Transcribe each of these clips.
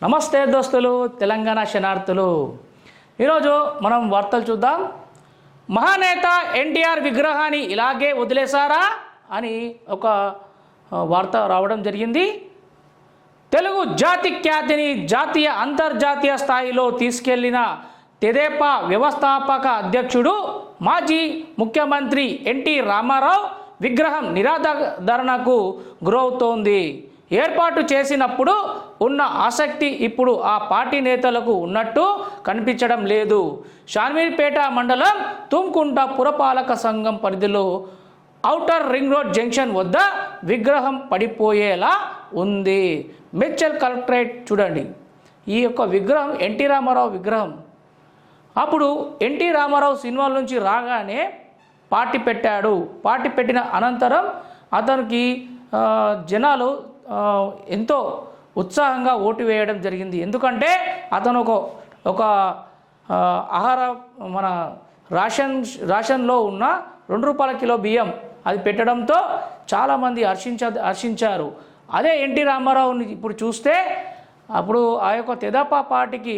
నమస్తే దోస్తులు, తెలంగాణ శనార్థులు. ఈరోజు మనం వార్తలు చూద్దాం. మహానేత ఎన్టీఆర్ విగ్రహాన్ని ఇలాగే వదిలేశారా అని ఒక వార్త రావడం జరిగింది. తెలుగు జాతి ఖ్యాతిని జాతీయ అంతర్జాతీయ స్థాయిలో తీసుకెళ్లిన తెదేపా వ్యవస్థాపక అధ్యక్షుడు మాజీ ముఖ్యమంత్రి ఎన్టీ రామారావు విగ్రహం నిరాదరణకు గురవుతోంది. ఏర్పాటు చేసినప్పుడు ఉన్న ఆసక్తి ఇప్పుడు ఆ పార్టీ నేతలకు ఉన్నట్టు కనిపించడం లేదు. షామీర్పేట మండలం తుమ్కుంట పురపాలక సంఘం పరిధిలో ఔటర్ రింగ్ రోడ్ జంక్షన్ వద్ద విగ్రహం పడిపోయేలా ఉంది. మేడ్చల్ కలెక్టరేట్ చూడండి. ఈ యొక్క విగ్రహం ఎన్టీ రామారావు విగ్రహం. అప్పుడు ఎన్టీ రామారావు సినిమాల నుంచి రాగానే పార్టీ పెట్టాడు. పార్టీ పెట్టిన అనంతరం అతనికి జనాలు ఎంతో ఉత్సాహంగా ఓటు వేయడం జరిగింది. ఎందుకంటే అతను ఒక ఆహార మన రేషన్లో ఉన్న ₹2 కిలో బియ్యం అది పెట్టడంతో చాలామంది హర్షించారు. అదే ఎన్టీ రామారావుని ఇప్పుడు చూస్తే అప్పుడు ఆ యొక్క తెదేపా పార్టీకి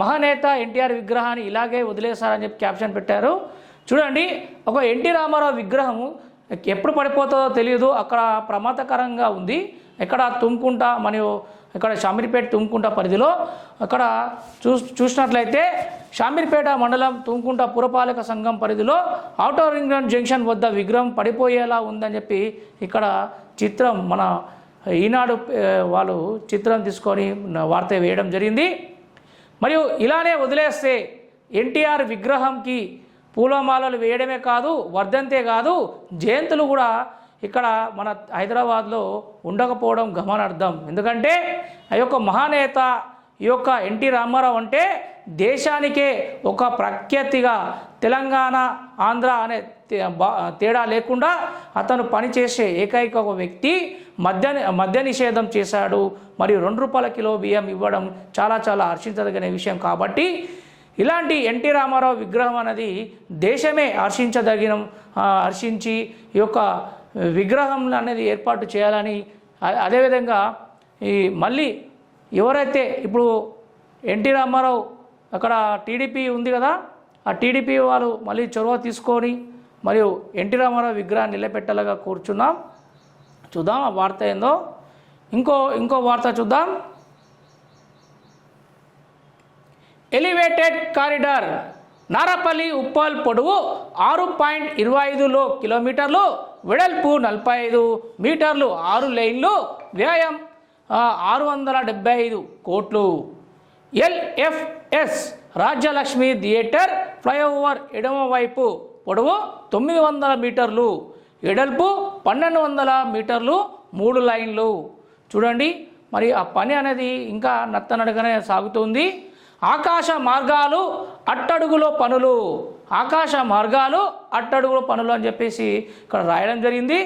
మహానేత ఎన్టీఆర్ విగ్రహాన్ని ఇలాగే వదిలేశారని చెప్పి క్యాప్షన్ పెట్టారు. చూడండి, ఒక ఎన్టీ రామారావు విగ్రహము ఎప్పుడు పడిపోతుందో తెలియదు. అక్కడ ప్రమాదకరంగా ఉంది. ఇక్కడ తుమ్కుంట మరియు ఇక్కడ షామీర్పేట తుమ్కుంట పరిధిలో అక్కడ చూసినట్లయితే షామీర్పేట మండలం తుమ్కుంట పురపాలక సంఘం పరిధిలో ఔటర్ రింగ్ రోడ్ జంక్షన్ వద్ద విగ్రహం పడిపోయేలా ఉందని చెప్పి ఇక్కడ చిత్రం మన ఈనాడు వాళ్ళు చిత్రం తీసుకొని వార్త వేయడం జరిగింది. మరియు ఇలానే వదిలేస్తే ఎన్టీఆర్ విగ్రహంకి పూలమాలలు వేయడమే కాదు, వర్ధంతే కాదు, జయంతులు కూడా ఇక్కడ మన హైదరాబాద్లో ఉండకపోవడం గమనార్థం. ఎందుకంటే ఆ యొక్క మహానేత ఈ యొక్క ఎన్టీ రామారావు అంటే దేశానికే ఒక ప్రఖ్యాతిగా తెలంగాణ ఆంధ్ర అనే తేడా లేకుండా అతను పనిచేసే ఏకైక ఒక వ్యక్తి. మద్య నిషేధం చేశాడు. మరియు ₹2 కిలో బియ్యం ఇవ్వడం చాలా హర్షించదగిన విషయం. కాబట్టి ఇలాంటి ఎన్టీ రామారావు విగ్రహం అనేది దేశమే హర్షించి ఈ యొక్క విగ్రహం అనేది ఏర్పాటు చేయాలని, అదేవిధంగా ఈ మళ్ళీ ఎవరైతే ఇప్పుడు ఎన్టీ రామారావు అక్కడ టీడీపీ ఉంది కదా, ఆ టీడీపీ వాళ్ళు మళ్ళీ చొరవ తీసుకొని మరియు ఎన్టీ రామారావు విగ్రహాన్ని నిలబెట్టాలని చూద్దాం ఆ వార్త ఏందో. ఇంకో వార్త చూద్దాం. ఎలివేటెడ్ కారిడార్ నారపల్లి ఉప్పల్ పొడవు 6.25 కిలోమీటర్లు, వెడల్పు 45 మీటర్లు, 6 లైన్లు, వ్యయం 675 కోట్లు. LFS రాజ్యలక్ష్మి థియేటర్ ఫ్లైఓవర్ ఎడమ వైపు పొడవు 900 మీటర్లు, వెడల్పు 1200 మీటర్లు, 3 లైన్లు. చూడండి, మరి ఆ పని అనేది ఇంకా నత్తనడగానే సాగుతుంది. ఆకాశ మార్గాలు అట్టడుగులో పనులు, ఆకాశ మార్గాలు అట్టడుగులో పనులు అని చెప్పేసి ఇక్కడ రాయడం జరిగింది.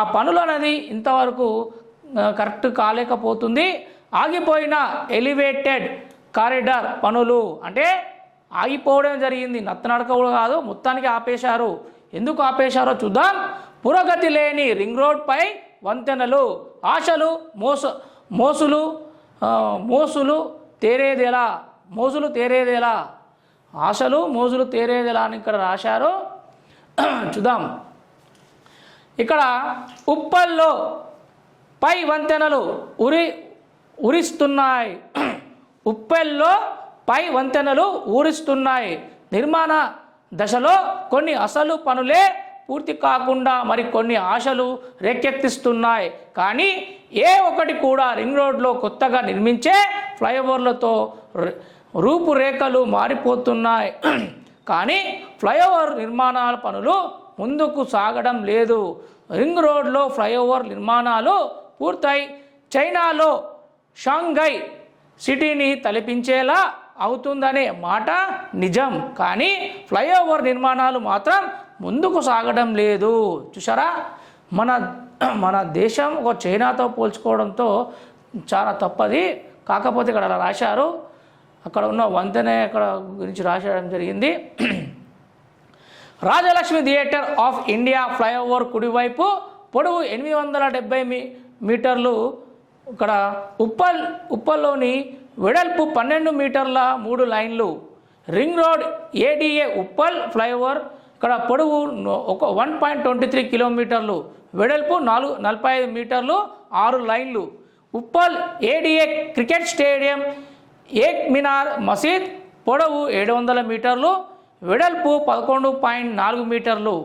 ఆ పనులు అనేది ఇంతవరకు కరెక్ట్ కాలేకపోతుంది. ఆగిపోయిన ఎలివేటెడ్ కారిడార్ పనులు అంటే ఆగిపోవడం జరిగింది. నత్తనడక కూడా కాదు, మొత్తానికి ఆపేశారు. ఎందుకు ఆపేశారో చూద్దాం. పురోగతి లేని రింగ్ రోడ్పై వంతెనలు, ఆశలు మోసులు తేరేదేలా ఆశలు మోజులు తేరేదేలా అని ఇక్కడ రాశారు. చూద్దాం. ఇక్కడ ఉప్పల్లో పై వంతెనలు ఊరిస్తున్నాయి. ఉప్పెల్లో పై వంతెనలు ఊరిస్తున్నాయి. నిర్మాణ దశలో కొన్ని అసలు పనులే పూర్తి కాకుండా మరి కొన్ని ఆశలు రేకెత్తిస్తున్నాయి. కానీ ఏ ఒక్కటి కూడా రింగ్ రోడ్లో కొత్తగా నిర్మించే ఫ్లైఓవర్లతో రూపురేఖలు మారిపోతున్నాయి. కానీ ఫ్లైఓవర్ నిర్మాణాల పనులు ముందుకు సాగడం లేదు. రింగ్ రోడ్లో ఫ్లైఓవర్ నిర్మాణాలు పూర్తయి చైనాలో షాంఘై సిటీని తలపించేలా అవుతుందనే మాట నిజం. కానీ ఫ్లైఓవర్ నిర్మాణాలు మాత్రం ముందుకు సాగడం లేదు. చూసారా, మన దేశం ఒక చైనాతో పోల్చుకోవడంతో చాలా తప్పది. కాకపోతే ఇక్కడ అలా రాశారు. అక్కడ ఉన్న వంతెన అక్కడ గురించి రాయడం జరిగింది. Rajalakshmi theatre of India flyover కుడివైపు పొడవు 870 మీటర్లు. ఇక్కడ ఉప్పల్లోని వెడల్పు 12 మీటర్ల 3 లైన్లు. Ring road ADA Uppal flyover ఇక్కడ పొడవు 1.23 కిలోమీటర్లు, వెడల్పు 45 మీటర్లు 6 లైన్లు. ఉప్పల్ ఏడీఏ క్రికెట్ స్టేడియం ఏక్ మినార్ మసీద్ పొడవు 700 మీటర్లు, వెడల్పు 11.4 మీటర్లు.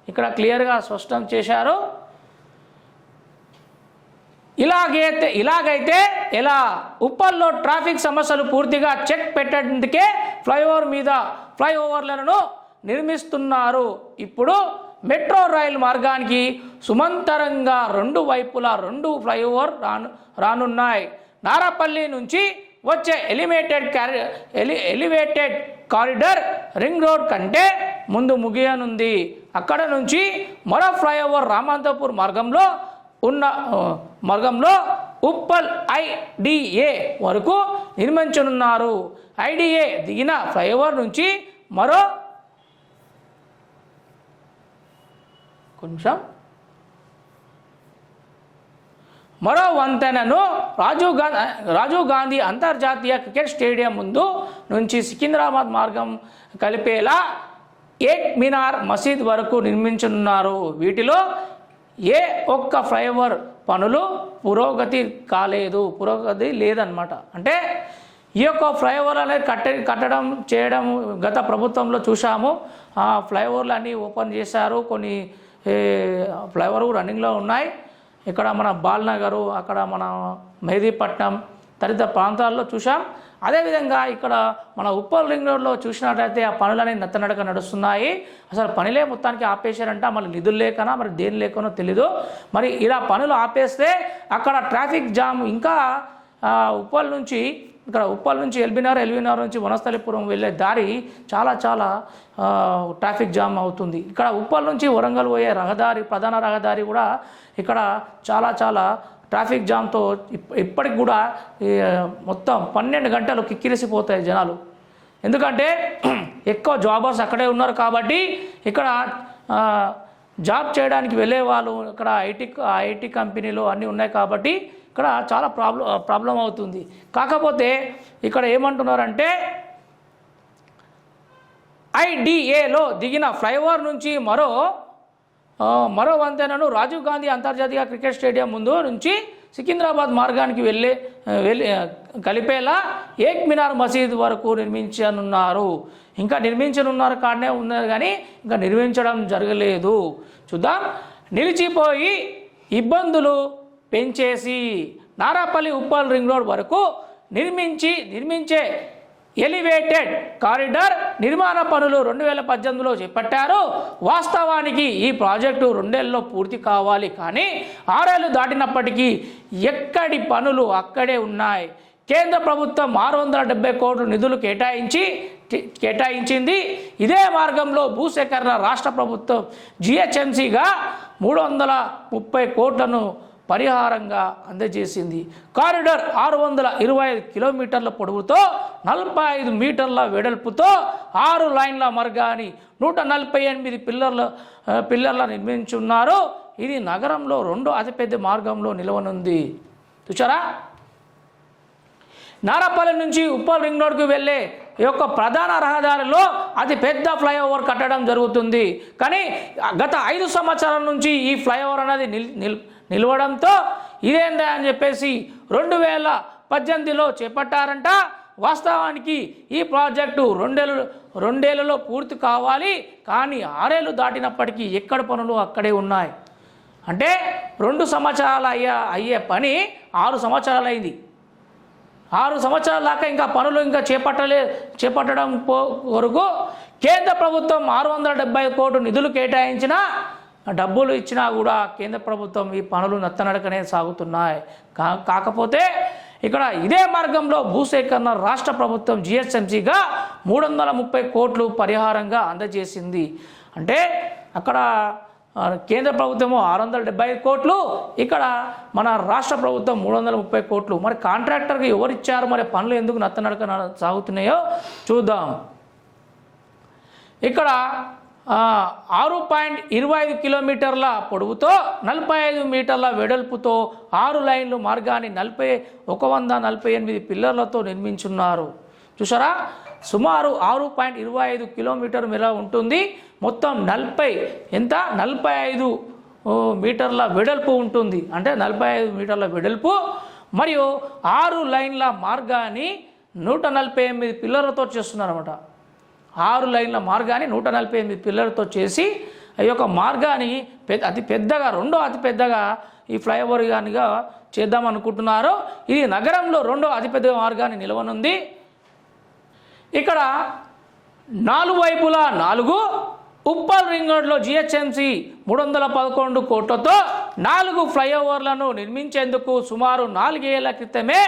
ఇక్కడ క్లియర్గా స్పష్టం చేశారు. ఇలాగైతే ఎలా? ఉప్పల్లో ట్రాఫిక్ సమస్యలు పూర్తిగా చెక్ పెట్టేందుకే ఫ్లైఓవర్లను నిర్మిస్తున్నారు. ఇప్పుడు మెట్రో రైలు మార్గానికి సుమంతరంగా 2 వైపులా 2 ఫ్లైఓవర్ రానున్నాయి. నారాపల్లి నుంచి వచ్చే ఎలివేటెడ్ కారిడార్ రింగ్ రోడ్ కంటే ముందు ముగియనుంది. అక్కడ నుంచి మరో ఫ్లైఓవర్ రామంతపూర్ మార్గంలో ఉప్పల్ ఐడిఏ వరకు నిర్మించనున్నారు. ఐడిఏ దిగిన ఫ్లైఓవర్ నుంచి మరో వంతెనను రాజీవ్ గాంధీ అంతర్జాతీయ క్రికెట్ స్టేడియం ముందు నుంచి సికింద్రాబాద్ మార్గం కలిపేలా ఏక్ మినార్ మసీద్ వరకు నిర్మించనున్నారు. వీటిలో ఏ ఒక్క ఫ్లైఓవర్ పనులు పురోగతి లేదన్నమాట. అంటే ఈ యొక్క ఫ్లైఓవర్ అనేది కట్టడం చేయడం గత ప్రభుత్వంలో చూసాము. ఆ ఫ్లైఓవర్లు అన్నీ ఓపెన్ చేశారు. కొన్ని ఫ్లైఓవర్ రన్నింగ్లో ఉన్నాయి. ఇక్కడ మన బాల్నగరు, అక్కడ మన మెహదీపట్నం తదితర ప్రాంతాల్లో చూసాం. అదేవిధంగా ఇక్కడ మన ఉప్పల్ రింగ్ రోడ్లో చూసినట్లయితే ఆ పనులనే నత్తనడక నడుస్తున్నాయి. అసలు పనిలే మొత్తానికి ఆపేశారంట. మరి నిధులు లేకనా మరి దేని లేకనో తెలీదు. మరి ఇలా పనులు ఆపేస్తే అక్కడ ట్రాఫిక్ జామ్ ఇంకా ఉప్పల్ నుంచి ఎల్బీనగర్ నుంచి వనస్థలిపురం వెళ్ళే దారి చాలా ట్రాఫిక్ జామ్ అవుతుంది. ఇక్కడ ఉప్పల్ నుంచి వరంగల్ పోయే ప్రధాన రహదారి కూడా ఇక్కడ చాలా ట్రాఫిక్ జామ్తో ఇప్పటికి కూడా మొత్తం 12 గంటలు కిక్కిరిసిపోతాయి జనాలు. ఎందుకంటే ఎక్కువ జాబర్స్ అక్కడే ఉన్నారు కాబట్టి ఇక్కడ జాబ్ చేయడానికి వెళ్ళే వాళ్ళు ఇక్కడ ఐటీ కంపెనీలు అన్నీ ఉన్నాయి కాబట్టి ఇక్కడ చాలా ప్రాబ్లం అవుతుంది. కాకపోతే ఇక్కడ ఏమంటున్నారంటే ఐడిఏలో దిగిన ఫ్లైఓవర్ నుంచి మరో వంతెనను రాజీవ్ గాంధీ అంతర్జాతీయ క్రికెట్ స్టేడియం ముందు నుంచి సికింద్రాబాద్ మార్గానికి కలిపేలా ఏక్ మినార్ మసీద్ వరకు నిర్మించనున్నారు. ఇంకా నిర్మించనున్నారు కాడనే ఉన్నది కానీ ఇంకా నిర్మించడం జరగలేదు. చూద్దాం. నిలిచిపోయి ఇబ్బందులు పెంచేసి నారాపల్లి ఉప్పల్ రింగ్ రోడ్ వరకు నిర్మించే ఎలివేటెడ్ కారిడార్ నిర్మాణ పనులు 2018లో చేపట్టారు. వాస్తవానికి ఈ ప్రాజెక్టు 2 ఏళ్లలో పూర్తి కావాలి. కానీ 6 ఏళ్లు దాటినప్పటికీ ఎక్కడి పనులు అక్కడే ఉన్నాయి. కేంద్ర ప్రభుత్వం 670 కోట్ల నిధులు కేటాయించింది. ఇదే మార్గంలో భూసేకరణ రాష్ట్ర ప్రభుత్వం జిహెచ్ఎంసీగా 330 కోట్లను పరిహారంగా అందజేసింది. కారిడార్ 625 కిలోమీటర్ల పొడవుతో 45 మీటర్ల వెడల్పుతో 6 లైన్ల మార్గాన్ని 148 పిల్లర్ల నిర్మించున్నారు. ఇది నగరంలో 2వ అతిపెద్ద మార్గంలో నిలవనుంది. చూచారా? నారాపల్లి నుంచి ఉప్పల్ రింగ్ రోడ్కు వెళ్ళే ఈ యొక్క ప్రధాన రహదారిలో అతి పెద్ద ఫ్లైఓవర్ కట్టడం జరుగుతుంది. కానీ గత 5 సంవత్సరాల నుంచి ఈ ఫ్లైఓవర్ అనేది నిలవడంతో ఇదేందా అని చెప్పేసి 2018లో చేపట్టారంట. వాస్తవానికి ఈ ప్రాజెక్టు 2 ఏళ్లలో పూర్తి కావాలి. కానీ 6 ఏళ్లు దాటినప్పటికీ ఎక్కడ పనులు అక్కడే ఉన్నాయి. అంటే 2 సంవత్సరాలు అయ్యే పని 6 సంవత్సరాలు అయింది. 6 సంవత్సరాల దాకా ఇంకా పనులు ఇంకా చేపట్టడం వరకు కేంద్ర ప్రభుత్వం 670 కోట్లు నిధులు కేటాయించిన డబ్బులు ఇచ్చినా కూడా కేంద్ర ప్రభుత్వం ఈ పనులు నత్తనడకనే సాగుతున్నాయి. కాకపోతే ఇక్కడ ఇదే మార్గంలో భూసేకరణ రాష్ట్ర ప్రభుత్వం జిహెచ్ఎంసీగా 330 కోట్లు పరిహారంగా అందజేసింది. అంటే అక్కడ కేంద్ర ప్రభుత్వము 675 కోట్లు, ఇక్కడ మన రాష్ట్ర ప్రభుత్వం 330 కోట్లు. మరి కాంట్రాక్టర్కి ఎవరు ఇచ్చారు? మరి పనులు ఎందుకు నత్తనడక సాగుతున్నాయో చూద్దాం. ఇక్కడ 6.25 కిలోమీటర్ల పొడవుతో 45 మీటర్ల వెడల్పుతో 6 లైన్లు మార్గాన్ని 148 పిల్లర్లతో నిర్మించున్నారు. చూసారా, సుమారు 6.25 కిలోమీటర్ మేర ఉంటుంది. మొత్తం 45 మీటర్ల వెడల్పు ఉంటుంది. అంటే 45 మీటర్ల వెడల్పు మరియు 6 లైన్ల మార్గాన్ని 148 పిల్లర్లతో చేస్తున్నారన్నమాట. 6 లైన్ల మార్గాన్ని 148 పిల్లర్లతో చేసి ఈ యొక్క మార్గాన్ని అతి పెద్దగా ఈ ఫ్లైఓవర్ గానిగా చేద్దాం అనుకుంటున్నారు. ఇది నగరంలో రెండో అతిపెద్ద మార్గాన్ని నిలవనుంది. ఇక్కడ 4 వైపులా 4 ఉప్పల్ రింగ్ రోడ్లో జిహెచ్ఎంసి 311 కోట్లతో 4 ఫ్లైఓవర్లను నిర్మించేందుకు సుమారు 4 ఏళ్ల క్రితమే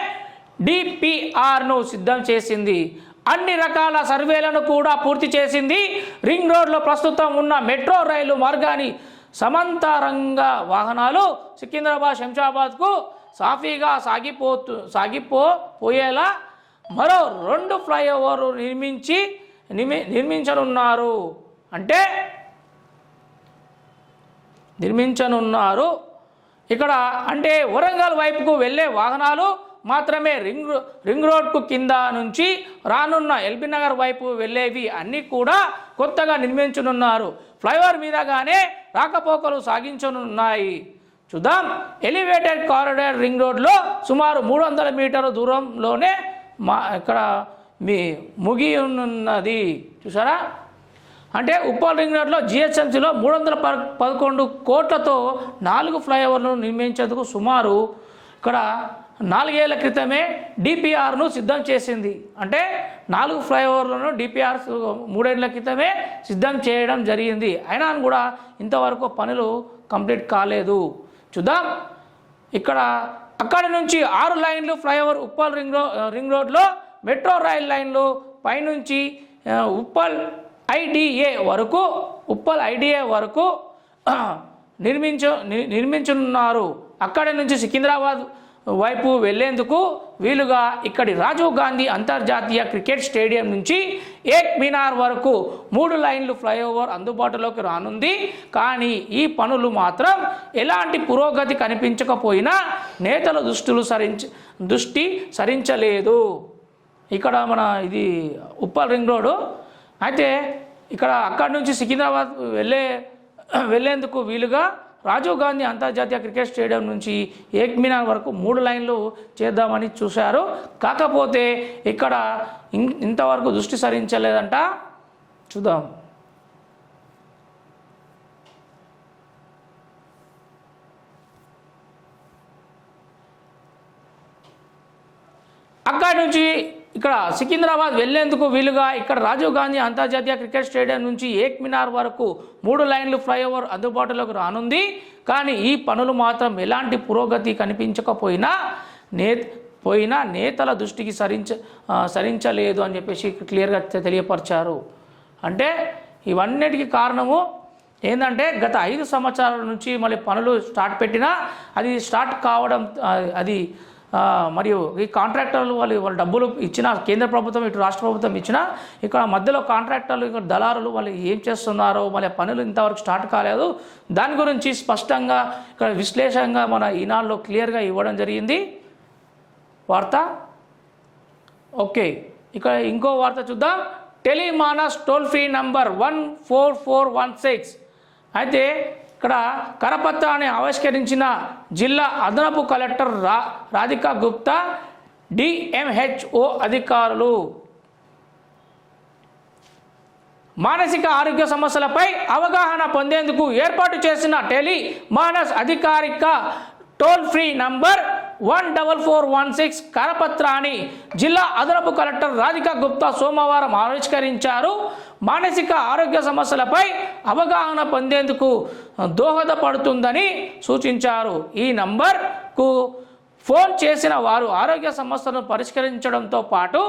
డిపిఆర్ను సిద్ధం చేసింది. అన్ని రకాల సర్వేలను కూడా పూర్తి చేసింది. రింగ్ రోడ్లో ప్రస్తుతం ఉన్న మెట్రో రైలు మార్గాన్ని సమాంతరంగా వాహనాలు సికింద్రాబాద్ శంషాబాద్కు సాఫీగా సాగిపోయేలా మరో 2 ఫ్లైఓవర్లు నిర్మించనున్నారు. ఇక్కడ అంటే వరంగల్ వైపుకు వెళ్ళే వాహనాలు మాత్రమే రింగ్ రోడ్కు కింద నుంచి రానున్న ఎల్బీ నగర్ వైపు వెళ్ళేవి అన్నీ కూడా కొత్తగా నిర్మించనున్నారు. ఫ్లైఓవర్ మీదగానే రాకపోకలు సాగించనున్నాయి. చూద్దాం, ఎలివేటెడ్ కారిడార్ రింగ్ రోడ్లో సుమారు 300 మీటర్ల దూరంలోనే ఇక్కడ ముగియనున్నది. చూసారా, అంటే ఉప్పల్ రింగ్ రోడ్లో జిహెచ్ఎంసీలో 311 కోట్లతో 4 ఫ్లైఓవర్లను నిర్మించేందుకు సుమారు ఇక్కడ 4 ఏళ్ల క్రితమే డిపిఆర్ను సిద్ధం చేసింది. అంటే 4 ఫ్లైఓవర్లను డిపిఆర్ 3 ఏళ్ల క్రితమే సిద్ధం చేయడం జరిగింది. అయినా కూడా ఇంతవరకు పనులు కంప్లీట్ కాలేదు. చూద్దాం, ఇక్కడ అక్కడి నుంచి 6 లైన్లు ఫ్లైఓవర్ ఉప్పల్ రింగ్ రోడ్లో మెట్రో రైల్ లైన్లు పైనుంచి ఉప్పల్ ఐడిఏ వరకు నిర్మించనున్నారు. అక్కడి నుంచి సికింద్రాబాద్ వైపు వెళ్లేందుకు వీలుగా ఇక్కడి రాజీవ్ గాంధీ అంతర్జాతీయ క్రికెట్ స్టేడియం నుంచి ఏక్ మీనార్ వరకు 3 లైన్లు ఫ్లైఓవర్ అందుబాటులోకి రానుంది. కానీ ఈ పనులు మాత్రం ఎలాంటి పురోగతి కనిపించకపోయినా నేతల దృష్టి సరించలేదు. ఇక్కడ ఇది ఉప్పల్ రింగ్ రోడ్డు. అయితే ఇక్కడ అక్కడి నుంచి సికింద్రాబాద్ వెళ్ళేందుకు వీలుగా రాజీవ్ గాంధీ అంతర్జాతీయ క్రికెట్ స్టేడియం నుంచి ఏక్ మీనార్ వరకు 3 లైన్లు చేద్దామని చూశారు. కాకపోతే ఇక్కడ ఇంతవరకు దృష్టి సరించలేదంట. చూద్దాం, అక్కడి నుంచి ఇక్కడ సికింద్రాబాద్ వెళ్లేందుకు వీలుగా ఇక్కడ రాజీవ్ గాంధీ అంతర్జాతీయ క్రికెట్ స్టేడియం నుంచి ఏక్ మీనార్ వరకు 3 లైన్లు ఫ్లైఓవర్ అందుబాటులోకి రానుంది. కానీ ఈ పనులు మాత్రం ఎలాంటి పురోగతి కనిపించకపోయినా నేతల దృష్టికి సరించలేదు అని చెప్పేసి క్లియర్గా తెలియపరిచారు. అంటే ఇవన్నిటికీ కారణము ఏంటంటే గత 5 సంవత్సరాల నుంచి మళ్ళీ పనులు పెట్టినా అది స్టార్ట్ కావడం మరియు ఈ కాంట్రాక్టర్లు వాళ్ళు డబ్బులు ఇచ్చిన కేంద్ర ప్రభుత్వం ఇటు రాష్ట్ర ప్రభుత్వం ఇచ్చిన ఇక్కడ మధ్యలో కాంట్రాక్టర్లు ఇక్కడ దళారులు వాళ్ళు ఏం చేస్తున్నారో మళ్ళీ పనులు ఇంతవరకు స్టార్ట్ కాలేదు. దాని గురించి స్పష్టంగా ఇక్కడ విశ్లేషణగా మన ఈనాడులో క్లియర్గా ఇవ్వడం జరిగింది వార్త. ఓకే, ఇక్కడ ఇంకో వార్త చూద్దాం. Tele Manas toll free number 14416. అయితే ఇక్కడ కరపత్రాన్ని ఆవిష్కరించిన జిల్లా అదనపు కలెక్టర్ రాధికా గుప్తా, డిఎంహెచ్ఓ అధికారులు. మానసిక ఆరోగ్య సమస్యలపై అవగాహన పొందేందుకు ఏర్పాటు చేసిన టెలిమానస్ అధికారిక టోల్ ఫ్రీ నంబర్ 14416 కరపత్రాన్ని జిల్లా అదనపు కలెక్టర్ రాధికా గుప్తా సోమవారం ఆవిష్కరించారు. మానసిక ఆరోగ్య సమస్యలపై అవగాహన పొందేందుకు దోహదపడుతుందని సూచించారు. ఈ నంబర్కు ఫోన్ చేసిన వారు ఆరోగ్య సమస్యలను పరిష్కరించడంతో పాటు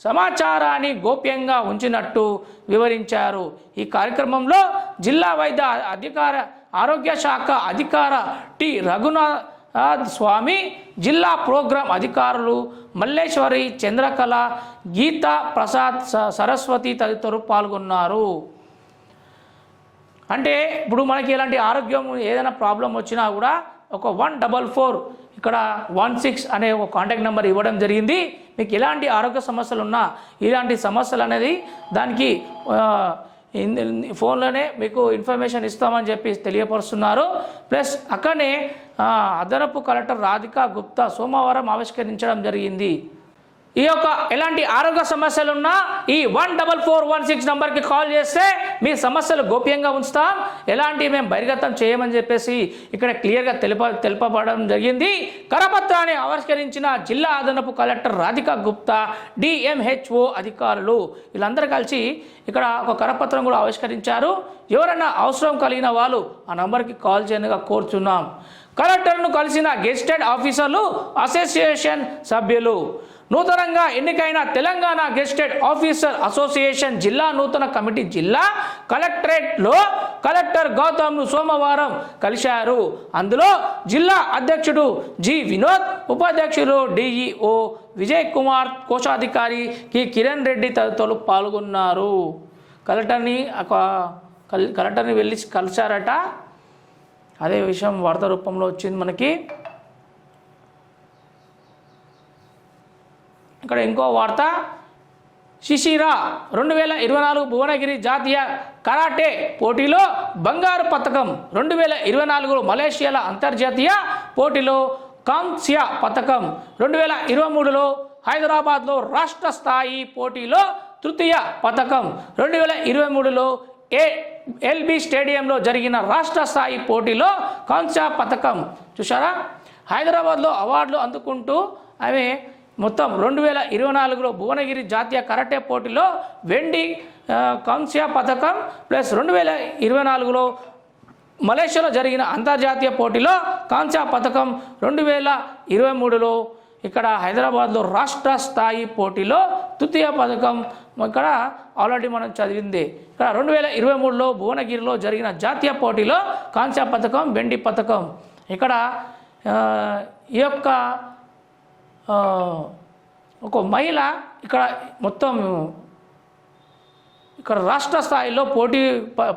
సమాచారాన్ని గోప్యంగా ఉంచినట్టు వివరించారు. ఈ కార్యక్రమంలో జిల్లా వైద్య ఆరోగ్య శాఖ అధికార టి రఘునాథ్ స్వామి, జిల్లా ప్రోగ్రాం అధికారులు మల్లేశ్వరి, చంద్రకళ, గీతా ప్రసాద్, సరస్వతి తదితరులు పాల్గొన్నారు. అంటే ఇప్పుడు మనకి ఇలాంటి ఆరోగ్యం ఏదైనా ప్రాబ్లం వచ్చినా కూడా ఒక 144 ఇక్కడ 16 అనే ఒక కాంటాక్ట్ నెంబర్ ఇవ్వడం జరిగింది. మీకు ఎలాంటి ఆరోగ్య సమస్యలు ఉన్నా ఇలాంటి సమస్యలు అనేది దానికి ఫోన్లోనే మీకు ఇన్ఫర్మేషన్ ఇస్తామని చెప్పి తెలియపరుస్తున్నారు. ప్లస్ అక్కడనే అదనపు కలెక్టర్ రాధికా గుప్తా సోమవారం ఆవిష్కరించడం జరిగింది. ఈ యొక్క ఎలాంటి ఆరోగ్య సమస్యలున్నా ఈ 14416 నంబర్కి కాల్ చేస్తే మీ సమస్యలు గోప్యంగా ఉంచుతాం, ఎలాంటి మేము బహిర్గతం చేయమని చెప్పేసి ఇక్కడ క్లియర్గా తెలుపబడడం జరిగింది. కరపత్రాన్ని ఆవిష్కరించిన జిల్లా అదనపు కలెక్టర్ రాధికా గుప్తా, డిఎంహెచ్ఓ అధికారులు వీళ్ళందరూ కలిసి ఇక్కడ ఒక కరపత్రం కూడా ఆవిష్కరించారు. ఎవరైనా అవసరం కలిగిన వాళ్ళు ఆ నంబర్కి కాల్ చేయగా కోరుచున్నాం. కలెక్టర్ను కలిసిన గెస్టెడ్ ఆఫీసర్లు, అసోసియేషన్ సభ్యులు. నూతనంగా ఎన్నికైన తెలంగాణ గెస్టెడ్ ఆఫీసర్ అసోసియేషన్ జిల్లా నూతన కమిటీ జిల్లా కలెక్టరేట్లో కలెక్టర్ గౌతమ్ను సోమవారం కలిశారు. అందులో జిల్లా అధ్యక్షుడు జి వినోద్, ఉపాధ్యక్షులు డిఈఓ విజయ్ కుమార్, కోశాధికారి కిరణ్ రెడ్డి తదితరులు పాల్గొన్నారు. కలెక్టర్ని వెళ్ళి కలిశారట. అదే విషయం వార్తా రూపంలో వచ్చింది మనకి. ఇక్కడ ఇంకో వార్త, శిశిర 2024 భువనగిరి జాతీయ కరాటే పోటీలో బంగారు పతకం, 2024 మలేషియాల అంతర్జాతీయ పోటీలో కాంస్య పతకం, 2023లో హైదరాబాద్లో రాష్ట్ర స్థాయి పోటీలో తృతీయ పతకం, 2023లో ఎల్బీ స్టేడియంలో జరిగిన రాష్ట్ర స్థాయి పోటీలో కాంస్య పతకం. చూసారా, హైదరాబాద్లో అవార్డులు అందుకుంటూ ఆమె మొత్తం 2024లో భువనగిరి జాతీయ కరాటే పోటీలో వెండి కాంస్య పథకం, ప్లస్ 2024లో మలేషియాలో జరిగిన అంతర్జాతీయ పోటీలో కాంస్య పథకం, 2023లో ఇక్కడ హైదరాబాద్లో రాష్ట్ర స్థాయి పోటీలో తృతీయ పథకం. ఇక్కడ ఆల్రెడీ మనం చదివింది. ఇక్కడ 2023లో భువనగిరిలో జరిగిన జాతీయ పోటీలో కాంస్య పథకం, వెండి పథకం. ఇక్కడ ఈ యొక్క ఒక మహిళ ఇక్కడ మొత్తం ఇక్కడ రాష్ట్ర స్థాయిలో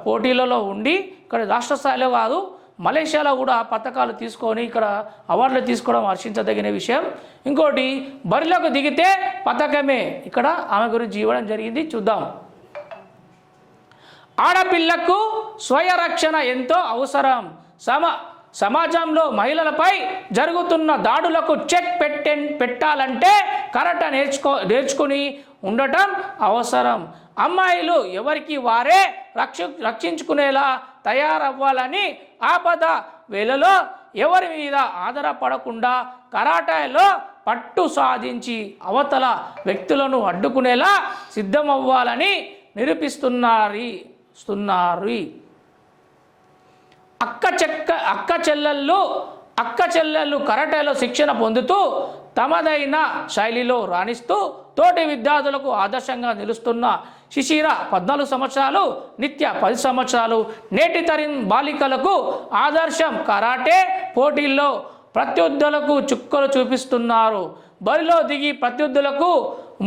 పోటీలలో ఉండి ఇక్కడ రాష్ట్ర స్థాయిలో కాదు మలేషియాలో కూడా పథకాలు తీసుకొని ఇక్కడ అవార్డులు తీసుకోవడం హర్షించదగిన విషయం. ఇంకోటి, బరిలోకి దిగితే పథకమే. ఇక్కడ ఆమె గురించి ఇవ్వడం జరిగింది, చూద్దాం. ఆడపిల్లకు స్వయరక్షణ ఎంతో అవసరం. సమాజంలో మహిళలపై జరుగుతున్న దాడులకు చెక్ పెట్టాలంటే కరాటే నేర్చుకుని ఉండటం అవసరం. అమ్మాయిలు ఎవరికి వారే రక్షించుకునేలా తయారవ్వాలని, ఆపద వేళలో ఎవరి మీద ఆధారపడకుండా కరాటేలో పట్టు సాధించి అవతల వ్యక్తులను అడ్డుకునేలా సిద్ధమవ్వాలని నిరూపిస్తున్నారు. అక్క చెల్లెళ్ళు కరాటేలో శిక్షణ పొందుతూ తమదైన శైలిలో రాణిస్తూ తోటి విద్యార్థులకు ఆదర్శంగా నిలుస్తున్న శిశిర 14 సంవత్సరాలు, నిత్య 10 సంవత్సరాలు. నేటి తరం బాలికలకు ఆదర్శం. కరాటే పోటీల్లో ప్రత్యర్థులకు చుక్కలు చూపిస్తున్నారు. బరిలో దిగి ప్రత్యర్థులకు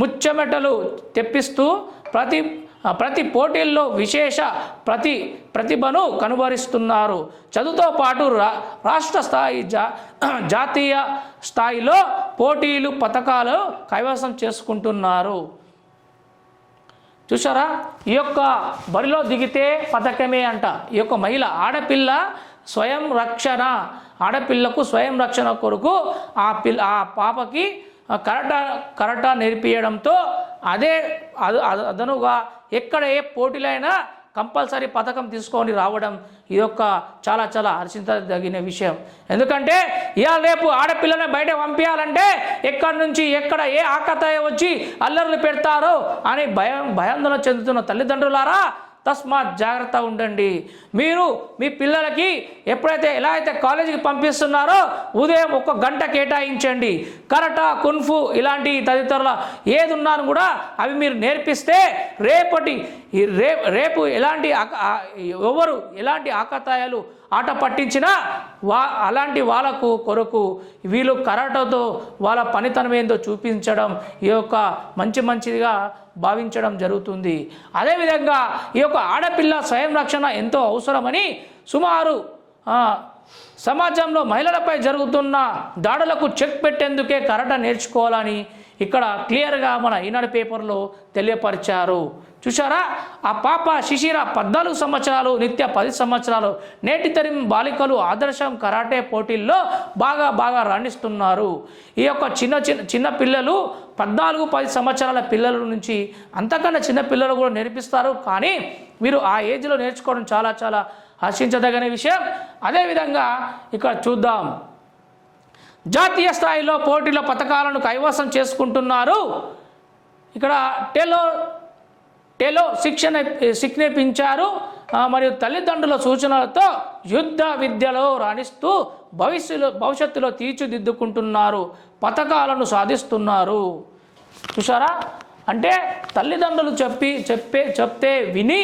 ముచ్చెమటలు తెప్పిస్తూ ప్రతి పోటీల్లో విశేష ప్రతిభను కనుబరిస్తున్నారు. చదువుతో పాటు రాష్ట్ర స్థాయి, జాతీయ స్థాయిలో పోటీలు, పథకాలు కైవసం చేసుకుంటున్నారు. చూసారా, ఈ యొక్క బరిలో దిగితే పథకమే అంట. ఈ యొక్క మహిళ ఆడపిల్ల స్వయం రక్షణ, ఆడపిల్లకు స్వయం రక్షణ కొరకు ఆ పాపకి కరాటా నేర్పించడంతో అదనుగా ఎక్కడ ఏ పోటీలైనా కంపల్సరీ పథకం తీసుకొని రావడం ఇది ఒక చాలా చాలా హర్షించదగిన విషయం. ఎందుకంటే ఇవాళ రేపు ఆడపిల్లని బయట పంపించాలంటే ఎక్కడి నుంచి ఎక్కడ ఏ ఆకతాయి వచ్చి అల్లర్లు పెడతారో అని భయాందోళన చెందుతున్న తల్లిదండ్రులారా, తస్మాత్ జాగ్రత్త ఉండండి. మీరు మీ పిల్లలకి ఎప్పుడైతే ఎలా అయితే కాలేజీకి పంపిస్తున్నారో ఉదయం 1 గంట కేటాయించండి. కరాటే, కున్ఫు ఇలాంటి తదితరుల ఏది ఉన్నాను కూడా అవి మీరు నేర్పిస్తే రేపు ఎలాంటి ఆకతాయాలు ఆట పట్టించినా అలాంటి వాళ్ళకు కొరకు వీళ్ళు కరాటతో వాళ్ళ పనితనం ఏందో చూపించడం ఈ యొక్క మంచిదిగా భావించడం జరుగుతుంది. అదేవిధంగా ఈ యొక్క ఆడపిల్ల స్వయం రక్షణ ఎంతో అవసరమని సుమారు సమాజంలో మహిళలపై జరుగుతున్న దాడులకు చెక్ పెట్టేందుకే కరాటే నేర్చుకోవాలని ఇక్కడ క్లియర్గా మన ఈనాడు పేపర్లో తెలియపరిచారు. చూసారా, ఆ పాప శిశిర 14 సంవత్సరాలు, నిత్య 10 సంవత్సరాలు. నేటి తరం బాలికలు ఆదర్శం కరాటే పోటీల్లో బాగా రాణిస్తున్నారు. ఈ యొక్క చిన్న పిల్లలు 14-10 సంవత్సరాల పిల్లల నుంచి అంతకన్నా చిన్న పిల్లలు కూడా నేర్పిస్తారు. కానీ మీరు ఆ ఏజ్లో నేర్చుకోవడం చాలా హర్షించదగిన విషయం. అదేవిధంగా ఇక్కడ చూద్దాం, జాతీయ స్థాయిలో పోటీల పథకాలను కైవసం చేసుకుంటున్నారు. ఇక్కడ టెలో శిక్షణించారు మరియు తల్లిదండ్రుల సూచనలతో యుద్ధ విద్యలో రాణిస్తూ భవిష్యత్తులో తీర్చిదిద్దుకుంటున్నారు, పథకాలను సాధిస్తున్నారు. చూసారా, అంటే తల్లిదండ్రులు చెప్తే విని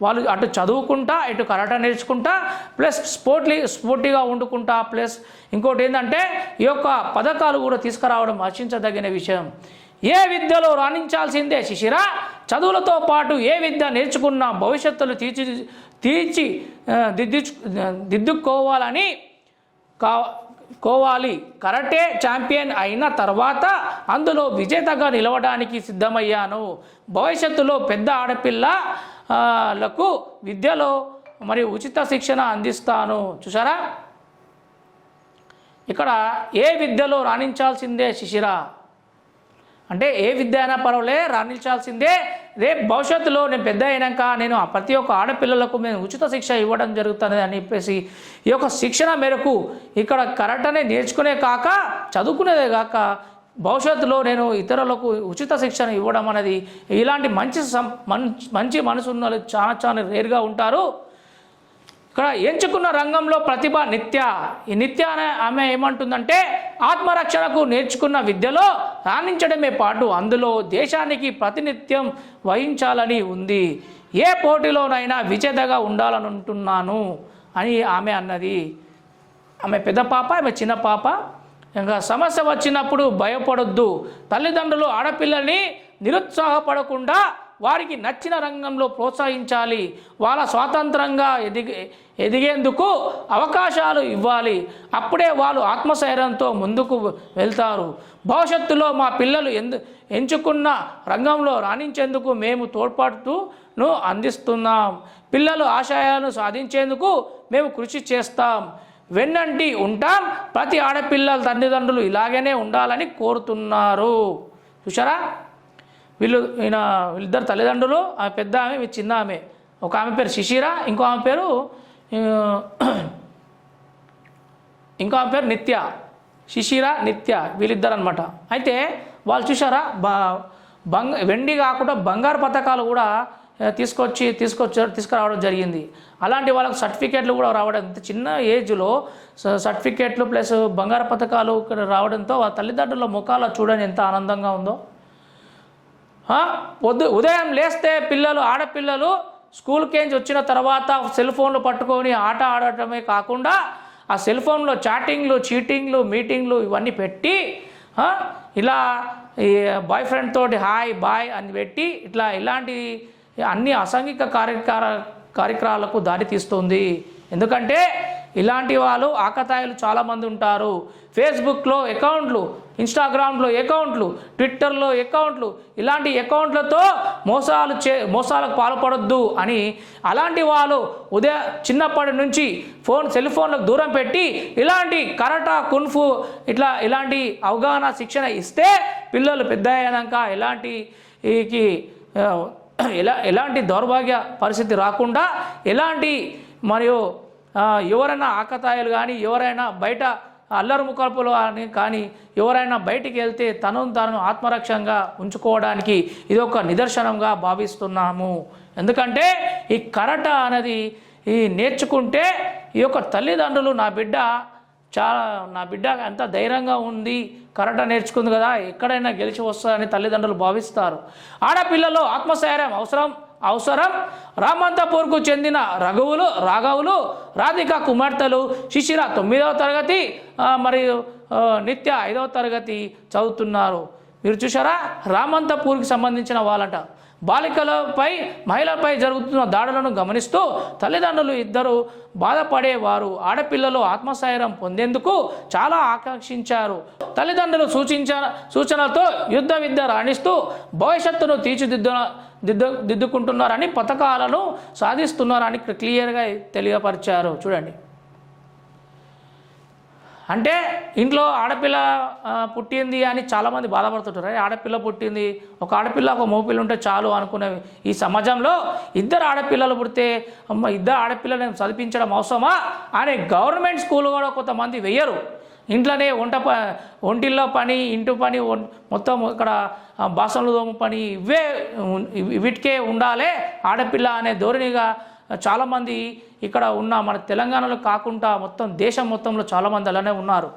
వాళ్ళు అటు చదువుకుంటా ఇటు కరాటే నేర్చుకుంటా ప్లస్ స్పోర్టీగా వండుకుంటా ప్లస్ ఇంకోటి ఏంటంటే ఈ యొక్క పథకాలు కూడా తీసుకురావడం హర్షించదగిన విషయం. ఏ విద్యలో రాణించాల్సిందే శిశిర, చదువులతో పాటు ఏ విద్య నేర్చుకున్నా భవిష్యత్తులో దిద్దుకోవాలని కరాటే ఛాంపియన్ అయిన తర్వాత అందులో విజేతగా నిలవడానికి సిద్ధమయ్యాను. భవిష్యత్తులో పెద్ద ఆడపిల్లలకు విద్యలో మరియు ఉచిత శిక్షణ అందిస్తాను. చూసారా, ఇక్కడ ఏ విద్యలో రాణించాల్సిందే శిశిర అంటే ఏ విద్య అయినా పర్వాలే రాణించాల్సిందే. రేపు భవిష్యత్తులో నేను పెద్ద అయినాక నేను ప్రతి ఒక్క ఆడపిల్లలకు నేను ఉచిత శిక్ష ఇవ్వడం జరుగుతుంది అని చెప్పేసి ఈ యొక్క శిక్షణ మేరకు ఇక్కడ కరాటేనే నేర్చుకునే కాక చదువుకునేదే కాక భవిష్యత్తులో నేను ఇతరులకు ఉచిత శిక్షణ ఇవ్వడం అనేది ఇలాంటి మంచి మనసు ఉన్న వాళ్ళు చాలా రేర్గా ఉంటారు. ఇక్కడ ఎంచుకున్న రంగంలో ప్రతిభ నిత్య. ఈ నిత్య అనే ఆమె ఏమంటుందంటే ఆత్మరక్షణకు నేర్చుకున్న విద్యలో రాణించడమే పాటు అందులో దేశానికి ప్రాతినిధ్యం వహించాలని ఉంది. ఏ పోటీలోనైనా విజేతగా ఉండాలనుకుంటున్నాను అని ఆమె అన్నది. ఆమె పెద్ద పాప, ఆమె చిన్న పాప. ఇంకా సమస్య వచ్చినప్పుడు భయపడొద్దు. తల్లిదండ్రులు ఆడపిల్లల్ని నిరుత్సాహపడకుండా వారికి నచ్చిన రంగంలో ప్రోత్సహించాలి. వాళ్ళ స్వాతంత్రంగా ఎదిగేందుకు అవకాశాలు ఇవ్వాలి. అప్పుడే వాళ్ళు ఆత్మస్థైర్యంతో ముందుకు వెళ్తారు. భవిష్యత్తులో మా పిల్లలు ఎంచుకున్న రంగంలో రాణించేందుకు మేము తోడ్పాటును అందిస్తున్నాం. పిల్లలు ఆశయాలను సాధించేందుకు మేము కృషి చేస్తాం, వెన్నంటి ఉంటాం. ప్రతి ఆడపిల్లల తల్లిదండ్రులు ఇలాగనే ఉండాలని కోరుతున్నారు. చూసారా, వీళ్ళిద్దరు తల్లిదండ్రులు, ఆమె పెద్ద ఆమె, చిన్న ఆమె. ఒక ఆమె పేరు శిశిర, ఇంకో ఆమె పేరు నిత్య. శిశిర, నిత్య వీళ్ళిద్దరు అనమాట. అయితే వాళ్ళు చూసారా, వెండి కాకుండా బంగారు పథకాలు కూడా తీసుకురావడం జరిగింది. అలాంటి వాళ్ళకు సర్టిఫికేట్లు కూడా రావడం, చిన్న ఏజ్లో సర్టిఫికేట్లు ప్లస్ బంగారు పథకాలు రావడంతో వాళ్ళ తల్లిదండ్రుల ముఖాలు చూడని ఎంత ఆనందంగా ఉందో. ఉదయం లేస్తే ఆడపిల్లలు స్కూల్కేంచి వచ్చిన తర్వాత సెల్ ఫోన్లు పట్టుకొని ఆట ఆడటమే కాకుండా ఆ సెల్ ఫోన్లో చాటింగ్లు, చీటింగ్లు, మీటింగ్లు ఇవన్నీ పెట్టి ఇలా బాయ్ ఫ్రెండ్ తోటి హాయ్ బాయ్ అని పెట్టి ఇలాంటి అన్ని అసాంఘిక కార్యక్రమాలకు దారి తీస్తుంది. ఎందుకంటే ఇలాంటి వాళ్ళు ఆకతాయిలు చాలామంది ఉంటారు. ఫేస్బుక్లో అకౌంట్లు, ఇన్స్టాగ్రామ్లో అకౌంట్లు, ట్విట్టర్లో అకౌంట్లు, ఇలాంటి అకౌంట్లతో మోసాలకు పాల్పడొద్దు అని అలాంటి వాళ్ళు చిన్నప్పటి నుంచి సెల్ ఫోన్లకు దూరం పెట్టి ఇలాంటి కరాటే, కున్ఫు ఇలాంటి అవగాహన శిక్షణ ఇస్తే పిల్లలు పెద్ద అయ్యాక ఎలాంటి దౌర్భాగ్య పరిస్థితి రాకుండా మరియు ఎవరైనా ఆకతాయిలు కానీ ఎవరైనా బయట అల్లరి ముఖాపులు కానీ ఎవరైనా బయటికి వెళ్తే తనను ఆత్మరక్షంగా ఉంచుకోవడానికి ఇది ఒక నిదర్శనంగా భావిస్తున్నాము. ఎందుకంటే ఈ కరాటే అనేది నేర్చుకుంటే ఈ యొక్క తల్లిదండ్రులు నా బిడ్డ ఎంత ధైర్యంగా ఉంది, కరాటే నేర్చుకుంది కదా, ఎక్కడైనా గెలిచి వస్తుందని తల్లిదండ్రులు భావిస్తారు. ఆడపిల్లల్లో ఆత్మస్థైర్యం అవసరం అవసరం. రామంతపూర్కు చెందిన రాఘవులు రాధిక కుమార్తెలు శిశిర 9వ తరగతి మరియు నిత్య 5వ తరగతి చదువుతున్నారు. మీరు చూసారా, రామంతపూర్కి సంబంధించిన వాళ్ళట. బాలికలపై మహిళలపై జరుగుతున్న దాడులను గమనిస్తూ తల్లిదండ్రులు ఇద్దరు బాధపడేవారు. ఆడపిల్లలు ఆత్మస్థైర్యం పొందేందుకు చాలా ఆకాంక్షించారు. తల్లిదండ్రులు సూచనలతో యుద్ధ విద్య రాణిస్తూ భవిష్యత్తును తీర్చిదిద్దుకుంటున్నారని, పథకాలను సాధిస్తున్నారని క్లియర్గా తెలియపరిచారు. చూడండి, అంటే ఇంట్లో ఆడపిల్ల పుట్టింది అని చాలామంది బాధపడుతుంటారు. ఆడపిల్ల పుట్టింది, ఒక ఆడపిల్ల ఒక మగపిల్ల ఉంటే చాలు అనుకునే ఈ సమాజంలో 2 ఆడపిల్లలు పుడితే అమ్మ 2 ఆడపిల్లలను చదివించడం అవసరమా అనే గవర్నమెంట్ స్కూల్ కూడా కొంతమంది వెయ్యరు. ఇంట్లోనే ఒంటిల్లో పని, ఇంటి పని, మొత్తం ఇక్కడ బాసనలు దోమ పని, వీటికే ఉండాలి ఆడపిల్ల అనే ధోరణిగా చాలామంది ఇక్కడ ఉన్న మన తెలంగాణలో కాకుండా మొత్తం దేశం మొత్తంలో చాలామంది అలానే ఉన్నారు.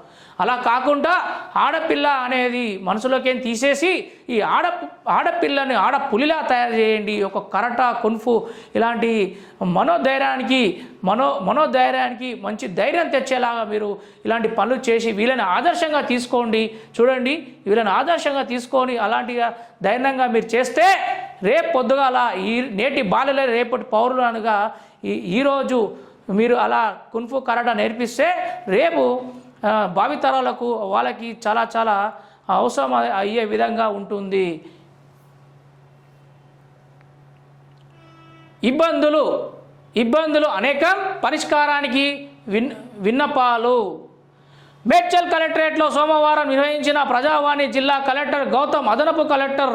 అలా కాకుండా ఆడపిల్ల అనేది మనసులోకి తీసేసి ఈ ఆడపిల్లని పులిలా తయారు చేయండి. ఒక కరాటే, కున్ఫు ఇలాంటి మనోధైర్యానికి మంచి ధైర్యం తెచ్చేలాగా మీరు ఇలాంటి పనులు చేసి వీళ్ళని ఆదర్శంగా తీసుకోండి. చూడండి, వీళ్ళని ఆదర్శంగా తీసుకొని అలాంటి ధైర్యంగా మీరు చేస్తే రేపు పొద్దుగాల నేటి బాలలే రేపటి పౌరులు అనగా ఈరోజు మీరు అలా కున్ఫు కరాటే నేర్పిస్తే రేపు భావితరాలకు వాళ్ళకి చాలా చాలా అవసరం అయ్యే విధంగా ఉంటుంది. ఇబ్బందులు అనేకం, పరిష్కారానికి విన్నపాలు. మేడ్చల్ కలెక్టరేట్లో సోమవారం నిర్వహించిన ప్రజావాణి జిల్లా కలెక్టర్ గౌతమ్ అదనపు కలెక్టర్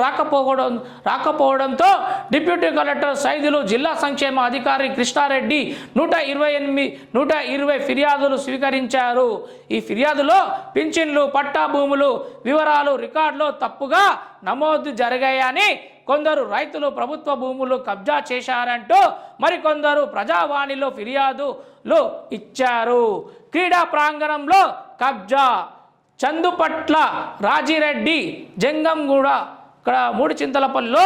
రాకపోవడంతో డిప్యూటీ కలెక్టర్ సైదులు, జిల్లా సంక్షేమ అధికారి కృష్ణారెడ్డి 120 ఫిర్యాదులు స్వీకరించారు. ఈ ఫిర్యాదులో పింఛన్లు, పట్టా భూములు వివరాలు రికార్డులో తప్పుగా నమోదు జరిగాయని, కొందరు రైతులు ప్రభుత్వ భూములు కబ్జా చేశారంటూ మరికొందరు ప్రజావాణిలో ఫిర్యాదులు ఇచ్చారు. క్రీడా ప్రాంగణంలో కబ్జా, చందుపట్ల రాజిరెడ్డి, జంగంగూడ, ఇక్కడ మూడుచింతలపల్లిలో